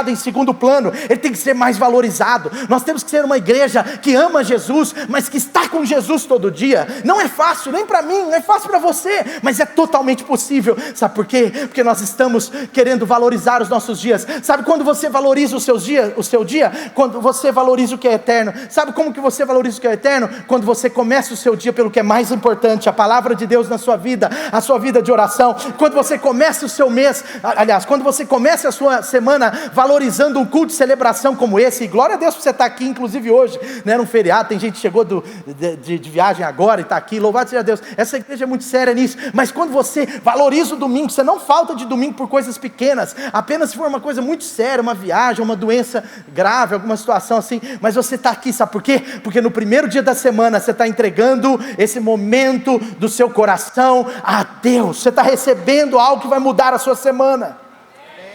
A: em segundo plano, ele tem que ser mais valorizado. Nós temos que ser uma igreja que ama Jesus, mas que está com Jesus todo dia. Não é fácil, nem para mim, não é fácil para você, mas é totalmente possível. Sabe por quê? Porque nós estamos querendo valorizar os nossos dias. Sabe quando você valoriza o seu dia? Quando você valoriza o que é eterno. Sabe como que você valoriza o que é eterno? Quando você começa o seu dia pelo que é mais importante, a palavra de Deus na sua vida, a sua vida de oração. Quando você começa o seu mês, aliás, quando você começa a sua semana valorizando um culto de celebração como esse, e glória a Deus por você estar aqui, inclusive hoje, né, num feriado, tem gente que chegou de viagem agora e está aqui, louvado seja Deus. Essa igreja é muito séria nisso, mas quando você valoriza o domingo, você não falta de domingo por coisas pequenas, apenas se for uma coisa muito séria, uma viagem, uma doença grave, alguma situação assim, mas você está aqui, sabe por quê? Porque no primeiro dia da semana, você está entregando esse momento do seu coração a Deus, você está recebendo algo que vai mudar a sua semana.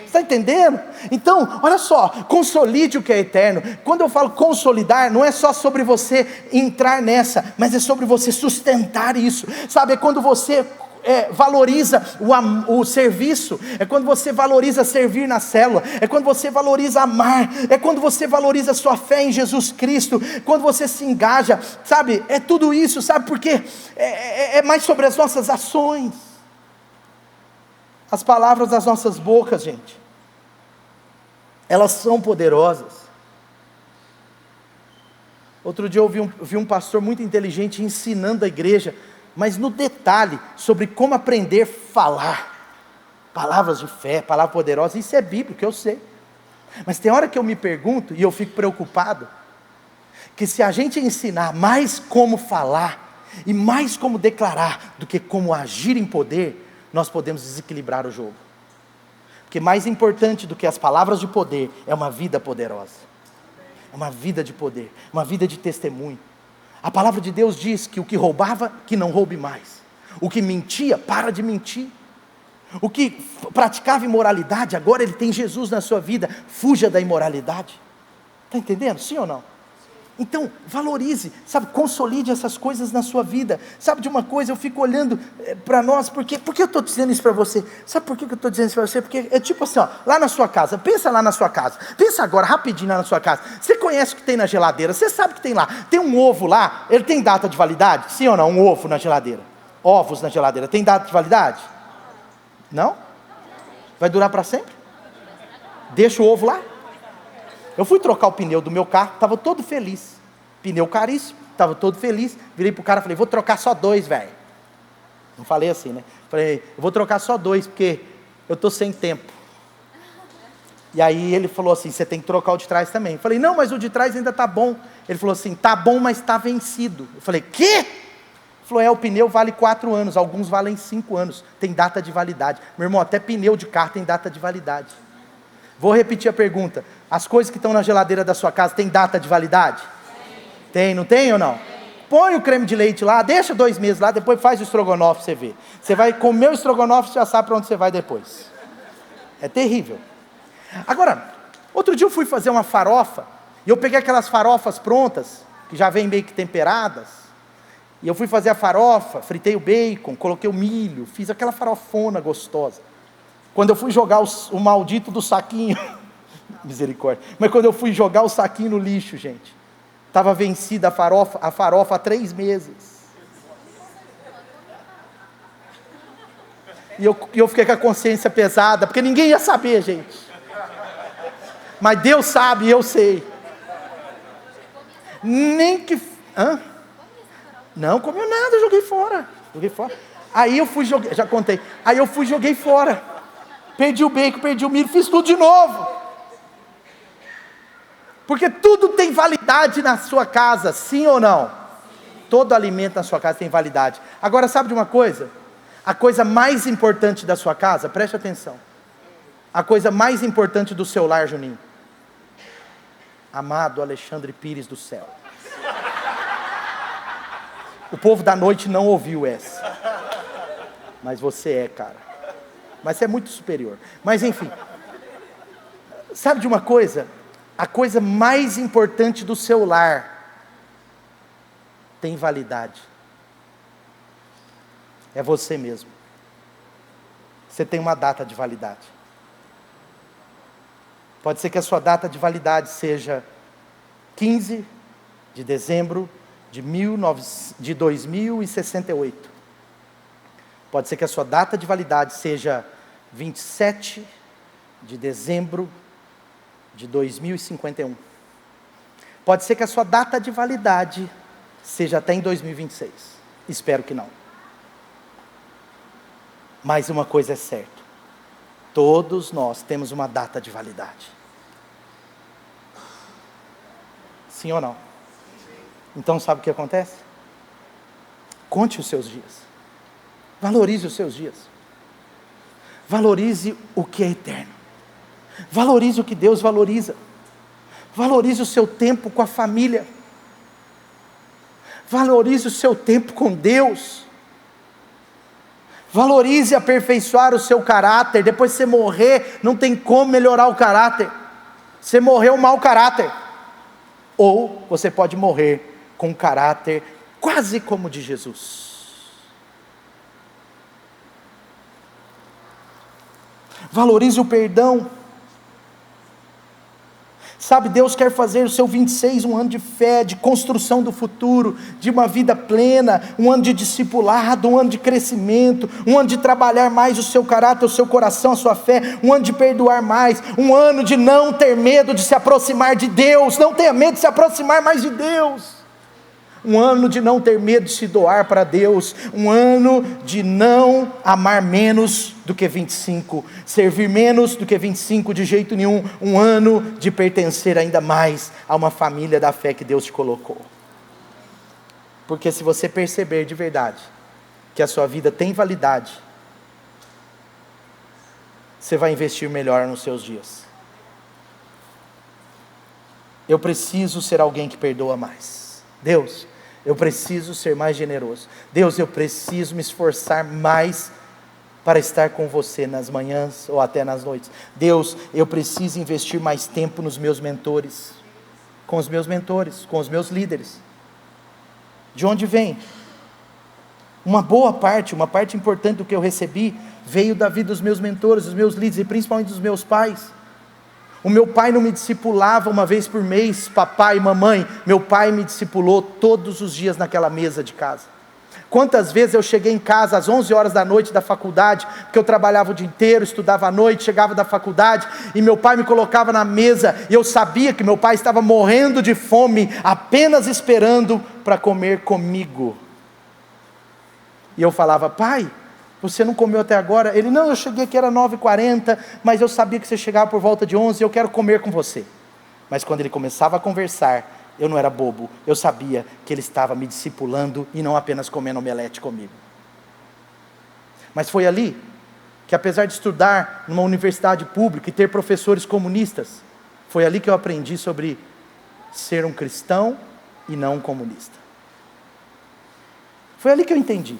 A: Está entendendo? Então, olha só, consolide o que é eterno. Quando eu falo consolidar, não é só sobre você entrar nessa, mas é sobre você sustentar isso, sabe? É quando você valoriza o serviço, é quando você valoriza servir na célula, é quando você valoriza amar, é quando você valoriza a sua fé em Jesus Cristo, quando você se engaja, sabe? É tudo isso, sabe? Porque é mais sobre as nossas ações, as palavras das nossas bocas, gente, elas são poderosas. Outro dia eu vi um pastor muito inteligente ensinando a igreja, mas no detalhe, sobre como aprender a falar, palavras de fé, palavra poderosa. Isso é bíblico, eu sei, mas tem hora que eu me pergunto, e eu fico preocupado, que se a gente ensinar mais como falar, e mais como declarar, do que como agir em poder, nós podemos desequilibrar o jogo. Porque mais importante do que as palavras de poder, é uma vida poderosa, é uma vida de poder, uma vida de testemunho. A palavra de Deus diz que o que roubava, que não roube mais, o que mentia, para de mentir, o que praticava imoralidade, agora ele tem Jesus na sua vida, fuja da imoralidade. Está entendendo? Sim ou não? Então, valorize, sabe, consolide essas coisas na sua vida. Sabe de uma coisa, eu fico olhando para nós, por que eu estou dizendo isso para você? Sabe por que eu estou dizendo isso para você? Porque é tipo assim, ó, lá na sua casa, pensa lá na sua casa, pensa agora, rapidinho lá na sua casa, você conhece o que tem na geladeira, você sabe o que tem lá, tem um ovo lá, ele tem data de validade? Sim ou não? Um ovo na geladeira, ovos na geladeira, tem data de validade? Não? Vai durar para sempre? Deixa o ovo lá? Eu fui trocar o pneu do meu carro, estava todo feliz, pneu caríssimo, estava todo feliz, virei para o cara e falei, vou trocar só 2, velho. Não falei assim, né? Falei, eu vou trocar só 2, porque eu estou sem tempo. E aí ele falou assim, você tem que trocar o de trás também. Eu falei, não, mas o de trás ainda está bom. Ele falou assim, está bom, mas está vencido. Eu falei, quê? Ele falou, o pneu vale 4 anos, alguns valem 5 anos, tem data de validade. Meu irmão, até pneu de carro tem data de validade. Vou repetir a pergunta, as coisas que estão na geladeira da sua casa, tem data de validade? Tem, não tem ou não? Põe o creme de leite lá, deixa 2 meses lá, depois faz o estrogonofe, você vê. Você vai comer o estrogonofe, você já sabe para onde você vai depois. É terrível. Agora, outro dia eu fui fazer uma farofa, e eu peguei aquelas farofas prontas, que já vêm meio que temperadas, e eu fui fazer a farofa, fritei o bacon, coloquei o milho, fiz aquela farofona gostosa. Quando eu fui jogar o maldito do saquinho, misericórdia, mas quando eu fui jogar o saquinho no lixo, gente, estava vencida a farofa há 3 meses. E eu fiquei com a consciência pesada, porque ninguém ia saber, gente. Mas Deus sabe e eu sei. Nem que... Hã? Não comeu nada, joguei fora. Aí eu fui joguei, já contei. Aí eu fui joguei fora. Perdi o bacon, perdi o milho, fiz tudo de novo. Porque tudo tem validade na sua casa, sim ou não? Todo alimento na sua casa tem validade. Agora, sabe de uma coisa? A coisa mais importante da sua casa, preste atenção. A coisa mais importante do seu lar, Juninho. Amado Alexandre Pires do céu. O povo da noite não ouviu essa. Mas você é, cara. Mas você é muito superior. Mas enfim. Sabe de uma coisa? A coisa mais importante do seu lar tem validade. É você mesmo. Você tem uma data de validade. Pode ser que a sua data de validade seja 15 de dezembro de 2068. Pode ser que a sua data de validade seja 27 de dezembro de 2051. Pode ser que a sua data de validade seja até em 2026. Espero que não. Mas uma coisa é certa: todos nós temos uma data de validade. Sim ou não? Então sabe o que acontece? Conte os seus dias. Valorize os seus dias. Valorize o que é eterno. Valorize o que Deus valoriza. Valorize o seu tempo com a família. Valorize o seu tempo com Deus. Valorize aperfeiçoar o seu caráter. Depois de você morrer, não tem como melhorar o caráter. Você morreu mau caráter. Ou você pode morrer com um caráter quase como o de Jesus. Valorize o perdão. Sabe, Deus quer fazer o seu 26 um ano de fé, de construção do futuro, de uma vida plena, um ano de discipulado, um ano de crescimento, um ano de trabalhar mais o seu caráter, o seu coração, a sua fé, um ano de perdoar mais, um ano de não ter medo de se aproximar de Deus, não tenha medo de se aproximar mais de Deus. Um ano de não ter medo de se doar para Deus, um ano de não amar menos do que 25, servir menos do que 25 de jeito nenhum, um ano de pertencer ainda mais a uma família da fé que Deus te colocou. Porque se você perceber de verdade que a sua vida tem validade, você vai investir melhor nos seus dias. Eu preciso ser alguém que perdoa mais. Deus, eu preciso ser mais generoso. Deus, eu preciso me esforçar mais para estar com você nas manhãs ou até nas noites. Deus, eu preciso investir mais tempo nos meus mentores, com os meus líderes. De onde vem? Uma parte importante do que eu recebi, veio da vida dos meus mentores, dos meus líderes, e principalmente dos meus pais. O meu pai não me discipulava uma vez por mês, papai e mamãe. Meu pai me discipulou todos os dias naquela mesa de casa. Quantas vezes eu cheguei em casa às 11 horas da noite da faculdade, porque eu trabalhava o dia inteiro, estudava à noite, chegava da faculdade, e meu pai me colocava na mesa, e eu sabia que meu pai estava morrendo de fome, apenas esperando para comer comigo. E eu falava: pai, você não comeu até agora? Ele: não, eu cheguei aqui, era 9h40, mas eu sabia que você chegava por volta de 11, eu quero comer com você. Mas quando ele começava a conversar, eu não era bobo, eu sabia que ele estava me discipulando e não apenas comendo omelete comigo. Mas foi ali que, apesar de estudar numa universidade pública e ter professores comunistas, foi ali que eu aprendi sobre ser um cristão e não um comunista. Foi ali que eu entendi.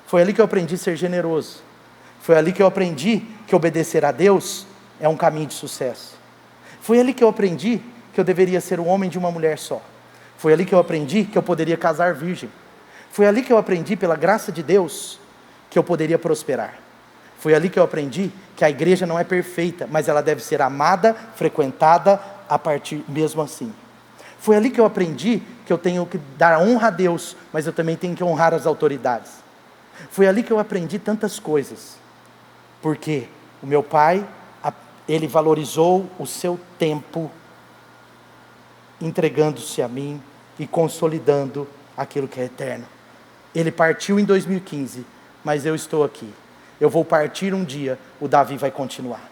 A: Foi ali que eu aprendi a ser generoso. Foi ali que eu aprendi que obedecer a Deus é um caminho de sucesso. Foi ali que eu aprendi que eu deveria ser um homem de uma mulher só. Foi ali que eu aprendi que eu poderia casar virgem. Foi ali que eu aprendi, pela graça de Deus, que eu poderia prosperar. Foi ali que eu aprendi que a igreja não é perfeita, mas ela deve ser amada, frequentada a partir mesmo assim. Foi ali que eu aprendi que eu tenho que dar honra a Deus, mas eu também tenho que honrar as autoridades. Foi ali que eu aprendi tantas coisas, porque o meu pai, ele valorizou o seu tempo, entregando-se a mim e consolidando aquilo que é eterno. Ele partiu em 2015, mas eu estou aqui. Eu vou partir um dia, o Davi vai continuar.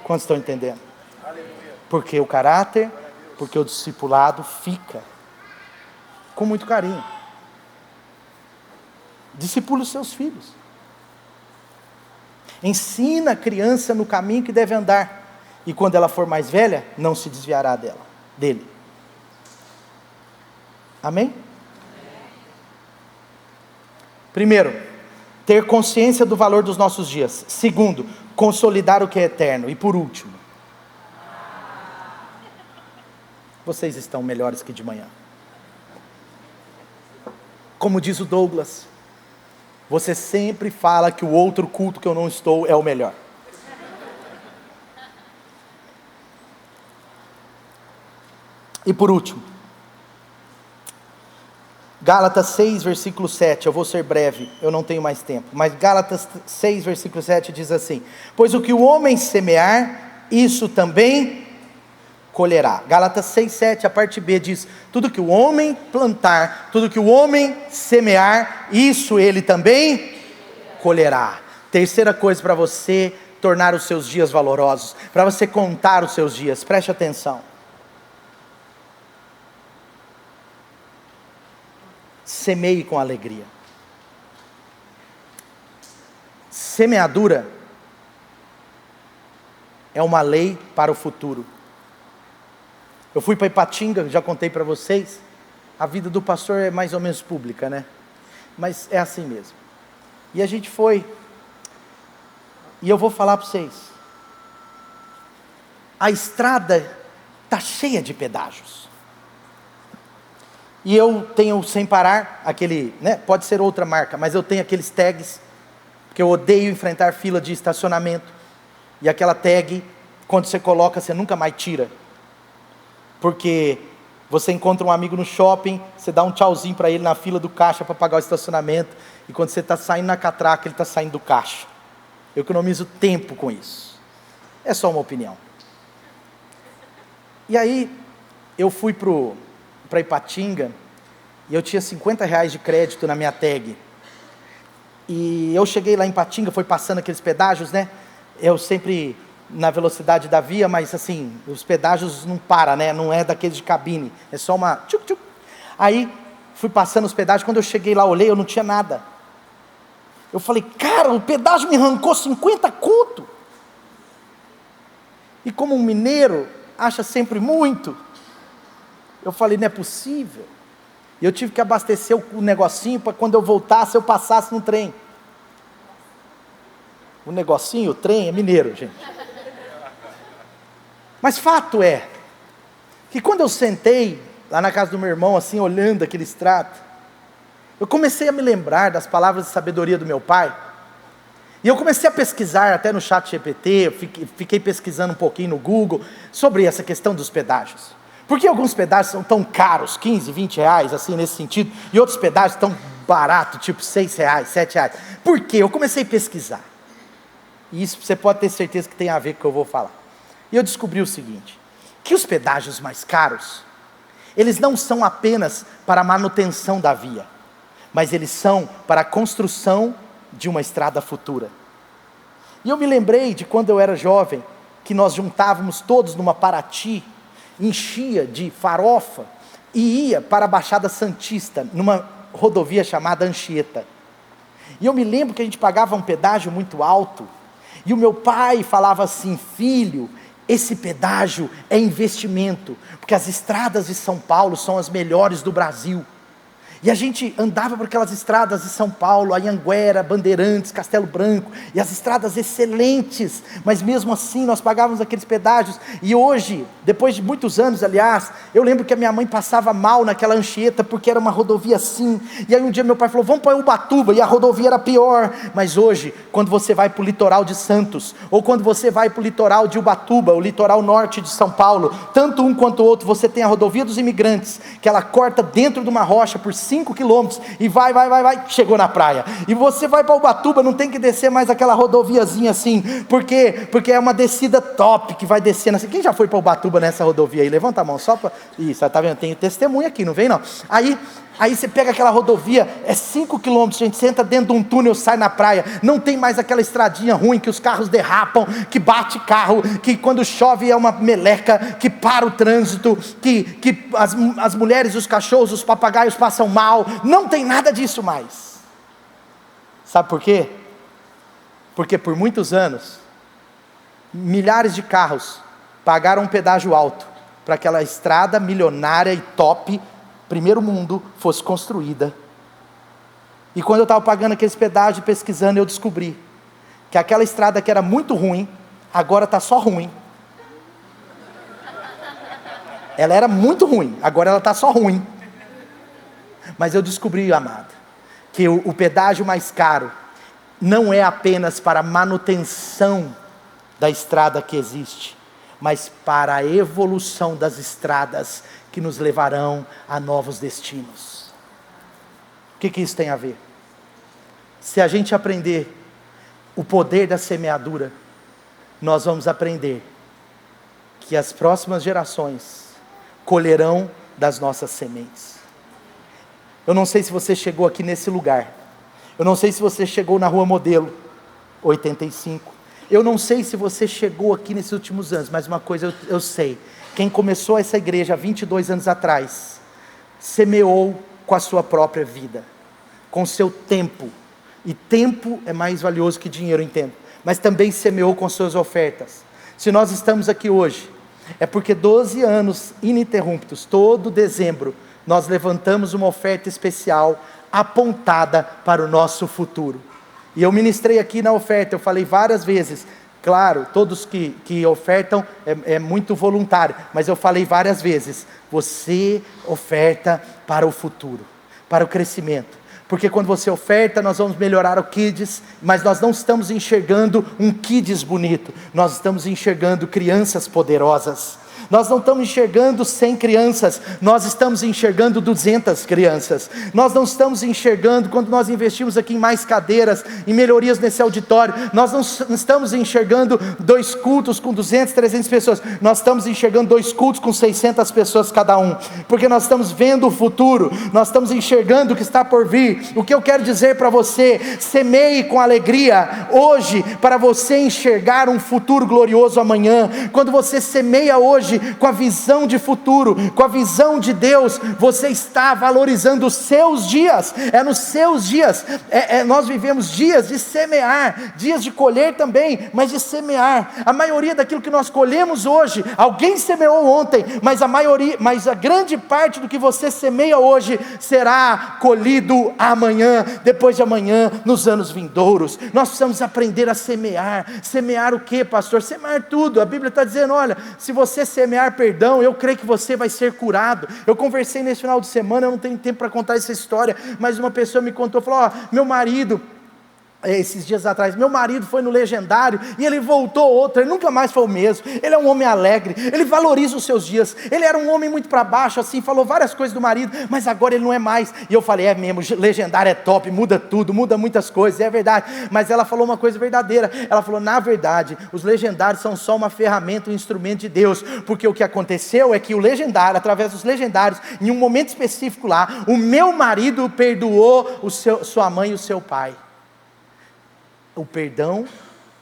A: Quantos estão entendendo? Porque o caráter, porque o discipulado fica com muito carinho. Discipule os seus filhos. Ensina a criança no caminho que deve andar, e quando ela for mais velha, não se desviará dele. Amém? Primeiro, ter consciência do valor dos nossos dias. Segundo, consolidar o que é eterno. E por último, vocês estão melhores que de manhã. Como diz o Douglas, você sempre fala que o outro culto que eu não estou é o melhor. E por último, Gálatas 6, versículo 7, eu vou ser breve, eu não tenho mais tempo, mas Gálatas 6, versículo 7 diz assim: pois o que o homem semear, isso também colherá. Gálatas 6, 7, a parte B diz: tudo que o homem plantar, tudo que o homem semear, isso ele também colherá. Terceira coisa para você tornar os seus dias valorosos, para você contar os seus dias, preste atenção. Semeie com alegria. Semeadura é uma lei para o futuro. Eu fui para Ipatinga, já contei para vocês. A vida do pastor é mais ou menos pública, né? Mas é assim mesmo. E a gente foi. E eu vou falar para vocês. A estrada está cheia de pedágios. E eu tenho sem parar aquele, né? Pode ser outra marca, mas eu tenho aqueles tags, porque eu odeio enfrentar fila de estacionamento. E aquela tag, quando você coloca, você nunca mais tira. Porque você encontra um amigo no shopping, você dá um tchauzinho para ele na fila do caixa para pagar o estacionamento, e quando você está saindo na catraca, ele está saindo do caixa. Eu economizo tempo com isso. É só uma opinião. E aí, eu fui para Ipatinga, e eu tinha R$50 de crédito na minha tag. E eu cheguei lá em Ipatinga, foi passando aqueles pedágios, né? Eu sempre na velocidade da via, mas assim, os pedágios não param, né? Não é daqueles de cabine, é só uma tchuc, tchuc. Aí, fui passando os pedágios, quando eu cheguei lá, olhei, eu não tinha nada. Eu falei, cara, o pedágio me arrancou 50 conto. E como um mineiro, acha sempre muito. Eu falei, não é possível. E eu tive que abastecer o negocinho para quando eu voltasse, eu passasse no trem. O negocinho, o trem, é mineiro, gente. Mas fato é, que quando eu sentei lá na casa do meu irmão, assim, olhando aquele extrato, eu comecei a me lembrar das palavras de sabedoria do meu pai. E eu comecei a pesquisar até no ChatGPT, fiquei pesquisando um pouquinho no Google, sobre essa questão dos pedágios. Por que alguns pedágios são tão caros, 15, 20 reais, assim, nesse sentido, e outros pedágios tão baratos, tipo 6 reais, 7 reais? Por quê? Eu comecei a pesquisar. E isso você pode ter certeza que tem a ver com o que eu vou falar. E eu descobri o seguinte, que os pedágios mais caros, eles não são apenas para a manutenção da via, mas eles são para a construção de uma estrada futura. E eu me lembrei de quando eu era jovem, que nós juntávamos todos numa Paraty, enchia de farofa e ia para a Baixada Santista, numa rodovia chamada Anchieta. E eu me lembro que a gente pagava um pedágio muito alto, e o meu pai falava assim, filho, esse pedágio é investimento, porque as estradas de São Paulo são as melhores do Brasil. E a gente andava por aquelas estradas de São Paulo, Anhanguera, Bandeirantes, Castelo Branco, e as estradas excelentes, mas mesmo assim nós pagávamos aqueles pedágios. E hoje, depois de muitos anos, aliás, eu lembro que a minha mãe passava mal naquela Anchieta, porque era uma rodovia assim, e aí um dia meu pai falou, vamos para Ubatuba, e a rodovia era pior. Mas hoje, quando você vai para o litoral de Santos, ou quando você vai para o litoral de Ubatuba, o litoral norte de São Paulo, tanto um quanto o outro, você tem a rodovia dos imigrantes, que ela corta dentro de uma rocha por 5 quilômetros, e vai, chegou na praia. E você vai para Ubatuba, não tem que descer mais aquela rodoviazinha assim, porque é uma descida top, que vai descendo assim. Quem já foi para Ubatuba nessa rodovia aí? Levanta a mão, só para... Isso, tá vendo? Tem testemunha aqui, não vem não. Aí você pega aquela rodovia, é 5 quilômetros, gente, você entra dentro de um túnel, sai na praia, não tem mais aquela estradinha ruim, que os carros derrapam, que bate carro, que quando chove é uma meleca, que para o trânsito, que as mulheres, os cachorros, os papagaios passam mal, não tem nada disso mais. Sabe por quê? Porque por muitos anos, milhares de carros pagaram um pedágio alto, para aquela estrada milionária e top, primeiro mundo, fosse construída. E quando eu estava pagando aqueles pedágios, pesquisando, eu descobri que aquela estrada que era muito ruim, agora está só ruim. Ela era muito ruim, agora ela está só ruim. Mas eu descobri, amado, que o pedágio mais caro não é apenas para a manutenção da estrada que existe, mas para a evolução das estradas que nos levarão a novos destinos. O que isso tem a ver? Se a gente aprender o poder da semeadura, nós vamos aprender que as próximas gerações colherão das nossas sementes. Eu não sei se você chegou aqui nesse lugar, eu não sei se você chegou na Rua Modelo 85, eu não sei se você chegou aqui nesses últimos anos, mas uma coisa eu sei, quem começou essa igreja há 22 anos atrás, semeou com a sua própria vida, com o seu tempo, e tempo é mais valioso que dinheiro, entendo, mas também semeou com suas ofertas. Se nós estamos aqui hoje, é porque 12 anos ininterruptos, todo dezembro, nós levantamos uma oferta especial, apontada para o nosso futuro. E eu ministrei aqui na oferta, eu falei várias vezes, claro, todos que ofertam é muito voluntário, mas eu falei várias vezes, você oferta para o futuro, para o crescimento. Porque quando você oferta, nós vamos melhorar o Kids, mas nós não estamos enxergando um Kids bonito, nós estamos enxergando crianças poderosas. Nós não estamos enxergando 100 crianças, nós estamos enxergando 200 crianças. Nós não estamos enxergando, quando nós investimos aqui em mais cadeiras, em melhorias nesse auditório, nós não estamos enxergando 2 cultos com 200, 300 pessoas, nós estamos enxergando 2 cultos com 600 pessoas cada um, porque nós estamos vendo o futuro, nós estamos enxergando o que está por vir. O que eu quero dizer para você, semeie com alegria hoje, para você enxergar um futuro glorioso amanhã. Quando você semeia hoje, com a visão de futuro, com a visão de Deus, você está valorizando os seus dias, nos seus dias, nós vivemos dias de semear, dias de colher também, mas de semear. A maioria daquilo que nós colhemos hoje, alguém semeou ontem, mas a grande parte do que você semeia hoje, será colhido amanhã, depois de amanhã, nos anos vindouros. Nós precisamos aprender a semear o que, pastor? Semear tudo. A Bíblia está dizendo, olha, se você semear perdão, eu creio que você vai ser curado. Eu conversei nesse final de semana, eu não tenho tempo para contar essa história, mas uma pessoa me contou, falou, meu marido, esses dias atrás, meu marido foi no Legendário, e ele voltou outro, ele nunca mais foi o mesmo, ele é um homem alegre, ele valoriza os seus dias, ele era um homem muito para baixo, assim, falou várias coisas do marido, mas agora ele não é mais, e eu falei, é mesmo, Legendário é top, muda tudo, muda muitas coisas, é verdade, mas ela falou uma coisa verdadeira, ela falou, na verdade, os Legendários são só uma ferramenta, um instrumento de Deus, porque o que aconteceu é que o Legendário, através dos Legendários, em um momento específico lá, o meu marido perdoou sua mãe e o seu pai. O perdão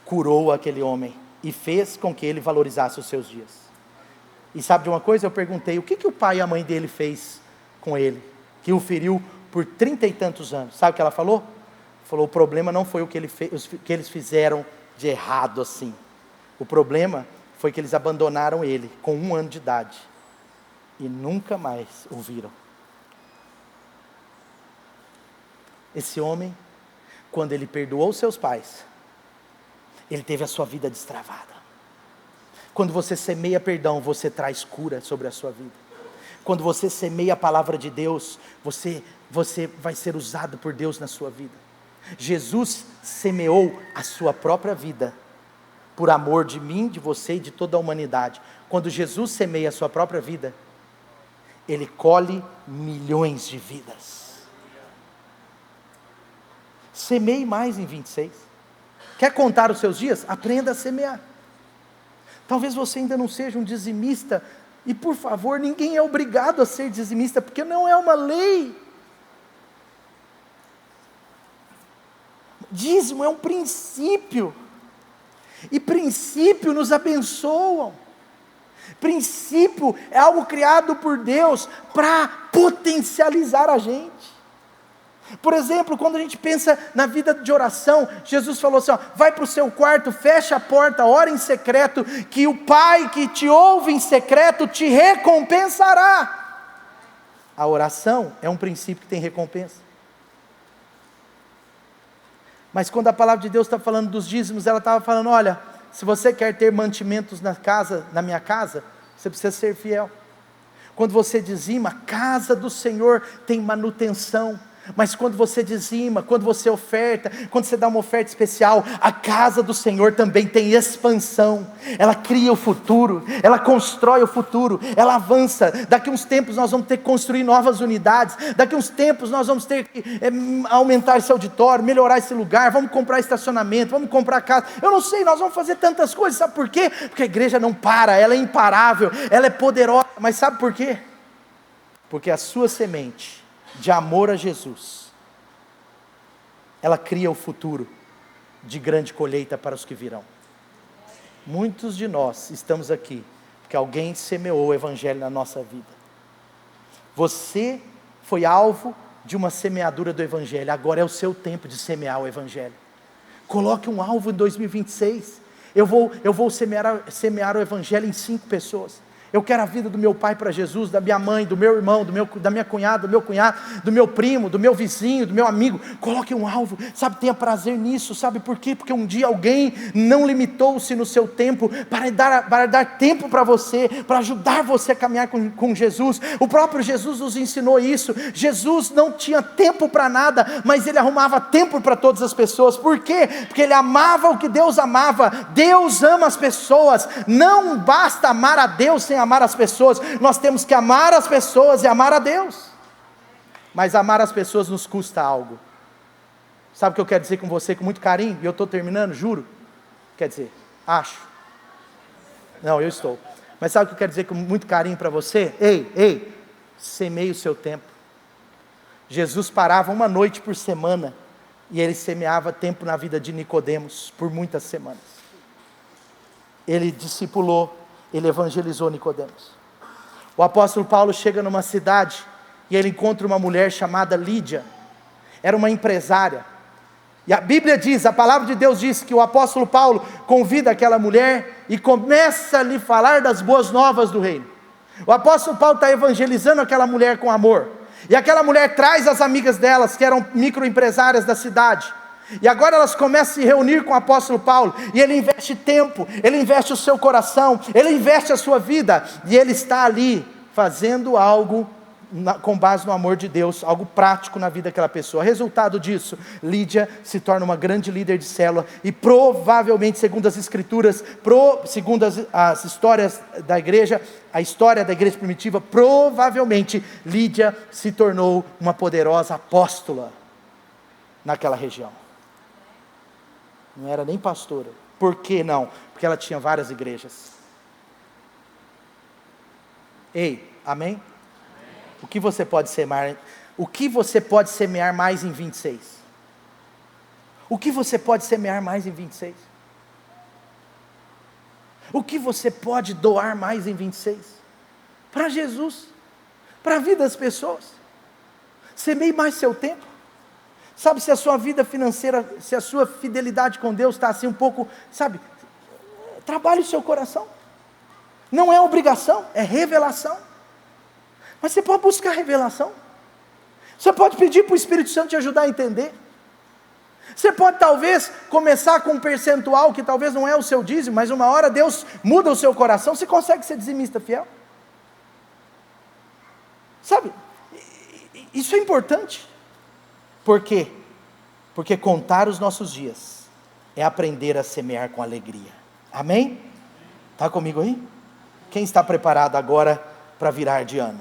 A: curou aquele homem e fez com que ele valorizasse os seus dias. E sabe de uma coisa? Eu perguntei, o que o pai e a mãe dele fez com ele, que o feriu por 30 e tantos anos? Sabe o que ela falou? Falou, o problema não foi o que eles fizeram de errado assim. O problema foi que eles abandonaram ele com 1 ano de idade e nunca mais o viram. Esse homem, quando ele perdoou seus pais, ele teve a sua vida destravada. Quando você semeia perdão, você traz cura sobre a sua vida. Quando você semeia a palavra de Deus, você vai ser usado por Deus na sua vida. Jesus semeou a sua própria vida, por amor de mim, de você e de toda a humanidade. Quando Jesus semeia a sua própria vida, Ele colhe milhões de vidas. Semeie mais em 26. Quer contar os seus dias? Aprenda a semear. Talvez você ainda não seja um dizimista, e por favor, ninguém é obrigado a ser dizimista, porque não é uma lei. Dízimo é um princípio, e princípio nos abençoam. Princípio é algo criado por Deus para potencializar a gente. Por exemplo, quando a gente pensa na vida de oração, Jesus falou assim, vai para o seu quarto, fecha a porta, ora em secreto, que o Pai que te ouve em secreto te recompensará. A oração é um princípio que tem recompensa. Mas quando a palavra de Deus está falando dos dízimos, ela estava falando, olha, se você quer ter mantimentos na minha casa, você precisa ser fiel. Quando você dizima, a casa do Senhor tem manutenção. Mas quando você dizima, quando você oferta, quando você dá uma oferta especial, a casa do Senhor também tem expansão. Ela cria o futuro, ela constrói o futuro, ela avança. Daqui uns tempos nós vamos ter que construir novas unidades. Daqui uns tempos nós vamos ter que aumentar esse auditório, melhorar esse lugar, vamos comprar estacionamento, vamos comprar casa. Eu não sei, nós vamos fazer tantas coisas, sabe por quê? Porque a igreja não para, ela é imparável, ela é poderosa. Mas sabe por quê? Porque a sua semente de amor a Jesus, ela cria o futuro de grande colheita para os que virão. Muitos de nós estamos aqui porque alguém semeou o evangelho na nossa vida. Você foi alvo de uma semeadura do evangelho, agora é o seu tempo de semear o evangelho. Coloque um alvo em 2026. Eu vou semear o evangelho em 5 pessoas. Eu quero a vida do meu pai para Jesus, da minha mãe, do meu irmão, da minha cunhada, do meu cunhado, do meu primo, do meu vizinho, do meu amigo. Coloque um alvo, sabe, tenha prazer nisso, sabe por quê? Porque um dia alguém não limitou-se no seu tempo para dar tempo para você, para ajudar você a caminhar com Jesus. O próprio Jesus nos ensinou isso. Jesus não tinha tempo para nada, mas ele arrumava tempo para todas as pessoas. Por quê? Porque ele amava o que Deus amava. Deus ama as pessoas. Não basta amar a Deus sem amar as pessoas, nós temos que amar as pessoas e amar a Deus. Mas amar as pessoas nos custa algo. Sabe o que eu quero dizer com você com muito carinho? E eu estou terminando, juro. Quer dizer, acho. Não, eu estou. Mas sabe o que eu quero dizer com muito carinho para você? Ei, semeie o seu tempo. Jesus parava uma noite por semana e ele semeava tempo na vida de Nicodemos por muitas semanas. Ele discipulou, ele evangelizou Nicodemos. O apóstolo Paulo chega numa cidade e ele encontra uma mulher chamada Lídia. Era uma empresária. E a Bíblia diz, a palavra de Deus diz que o apóstolo Paulo convida aquela mulher e começa a lhe falar das boas novas do reino. O apóstolo Paulo está evangelizando aquela mulher com amor. E aquela mulher traz as amigas delas, que eram microempresárias da cidade. E agora elas começam a se reunir com o apóstolo Paulo, e ele investe tempo, ele investe o seu coração, ele investe a sua vida, e ele está ali fazendo algo com base no amor de Deus, algo prático na vida daquela pessoa. Resultado disso, Lídia se torna uma grande líder de célula, e provavelmente, segundo as escrituras, segundo as histórias da igreja, a história da igreja primitiva, provavelmente Lídia se tornou uma poderosa apóstola naquela região. Não era nem pastora. Por que não? Porque ela tinha várias igrejas. Ei, amém? O que você pode semear? O que você pode semear mais em 26? O que você pode semear mais em 26? O que você pode doar mais em 26? Para Jesus, para a vida das pessoas. Semeie mais seu tempo. Sabe, se a sua vida financeira, se a sua fidelidade com Deus está assim um pouco, sabe, trabalhe o seu coração. Não é obrigação, é revelação. Mas você pode buscar revelação. Você pode pedir para o Espírito Santo te ajudar a entender. Você pode talvez começar com um percentual que talvez não é o seu dízimo, mas uma hora Deus muda o seu coração, você consegue ser dizimista fiel. Sabe, isso é importante. Por quê? Porque contar os nossos dias é aprender a semear com alegria. Amém? Está comigo aí? Quem está preparado agora para virar de ano?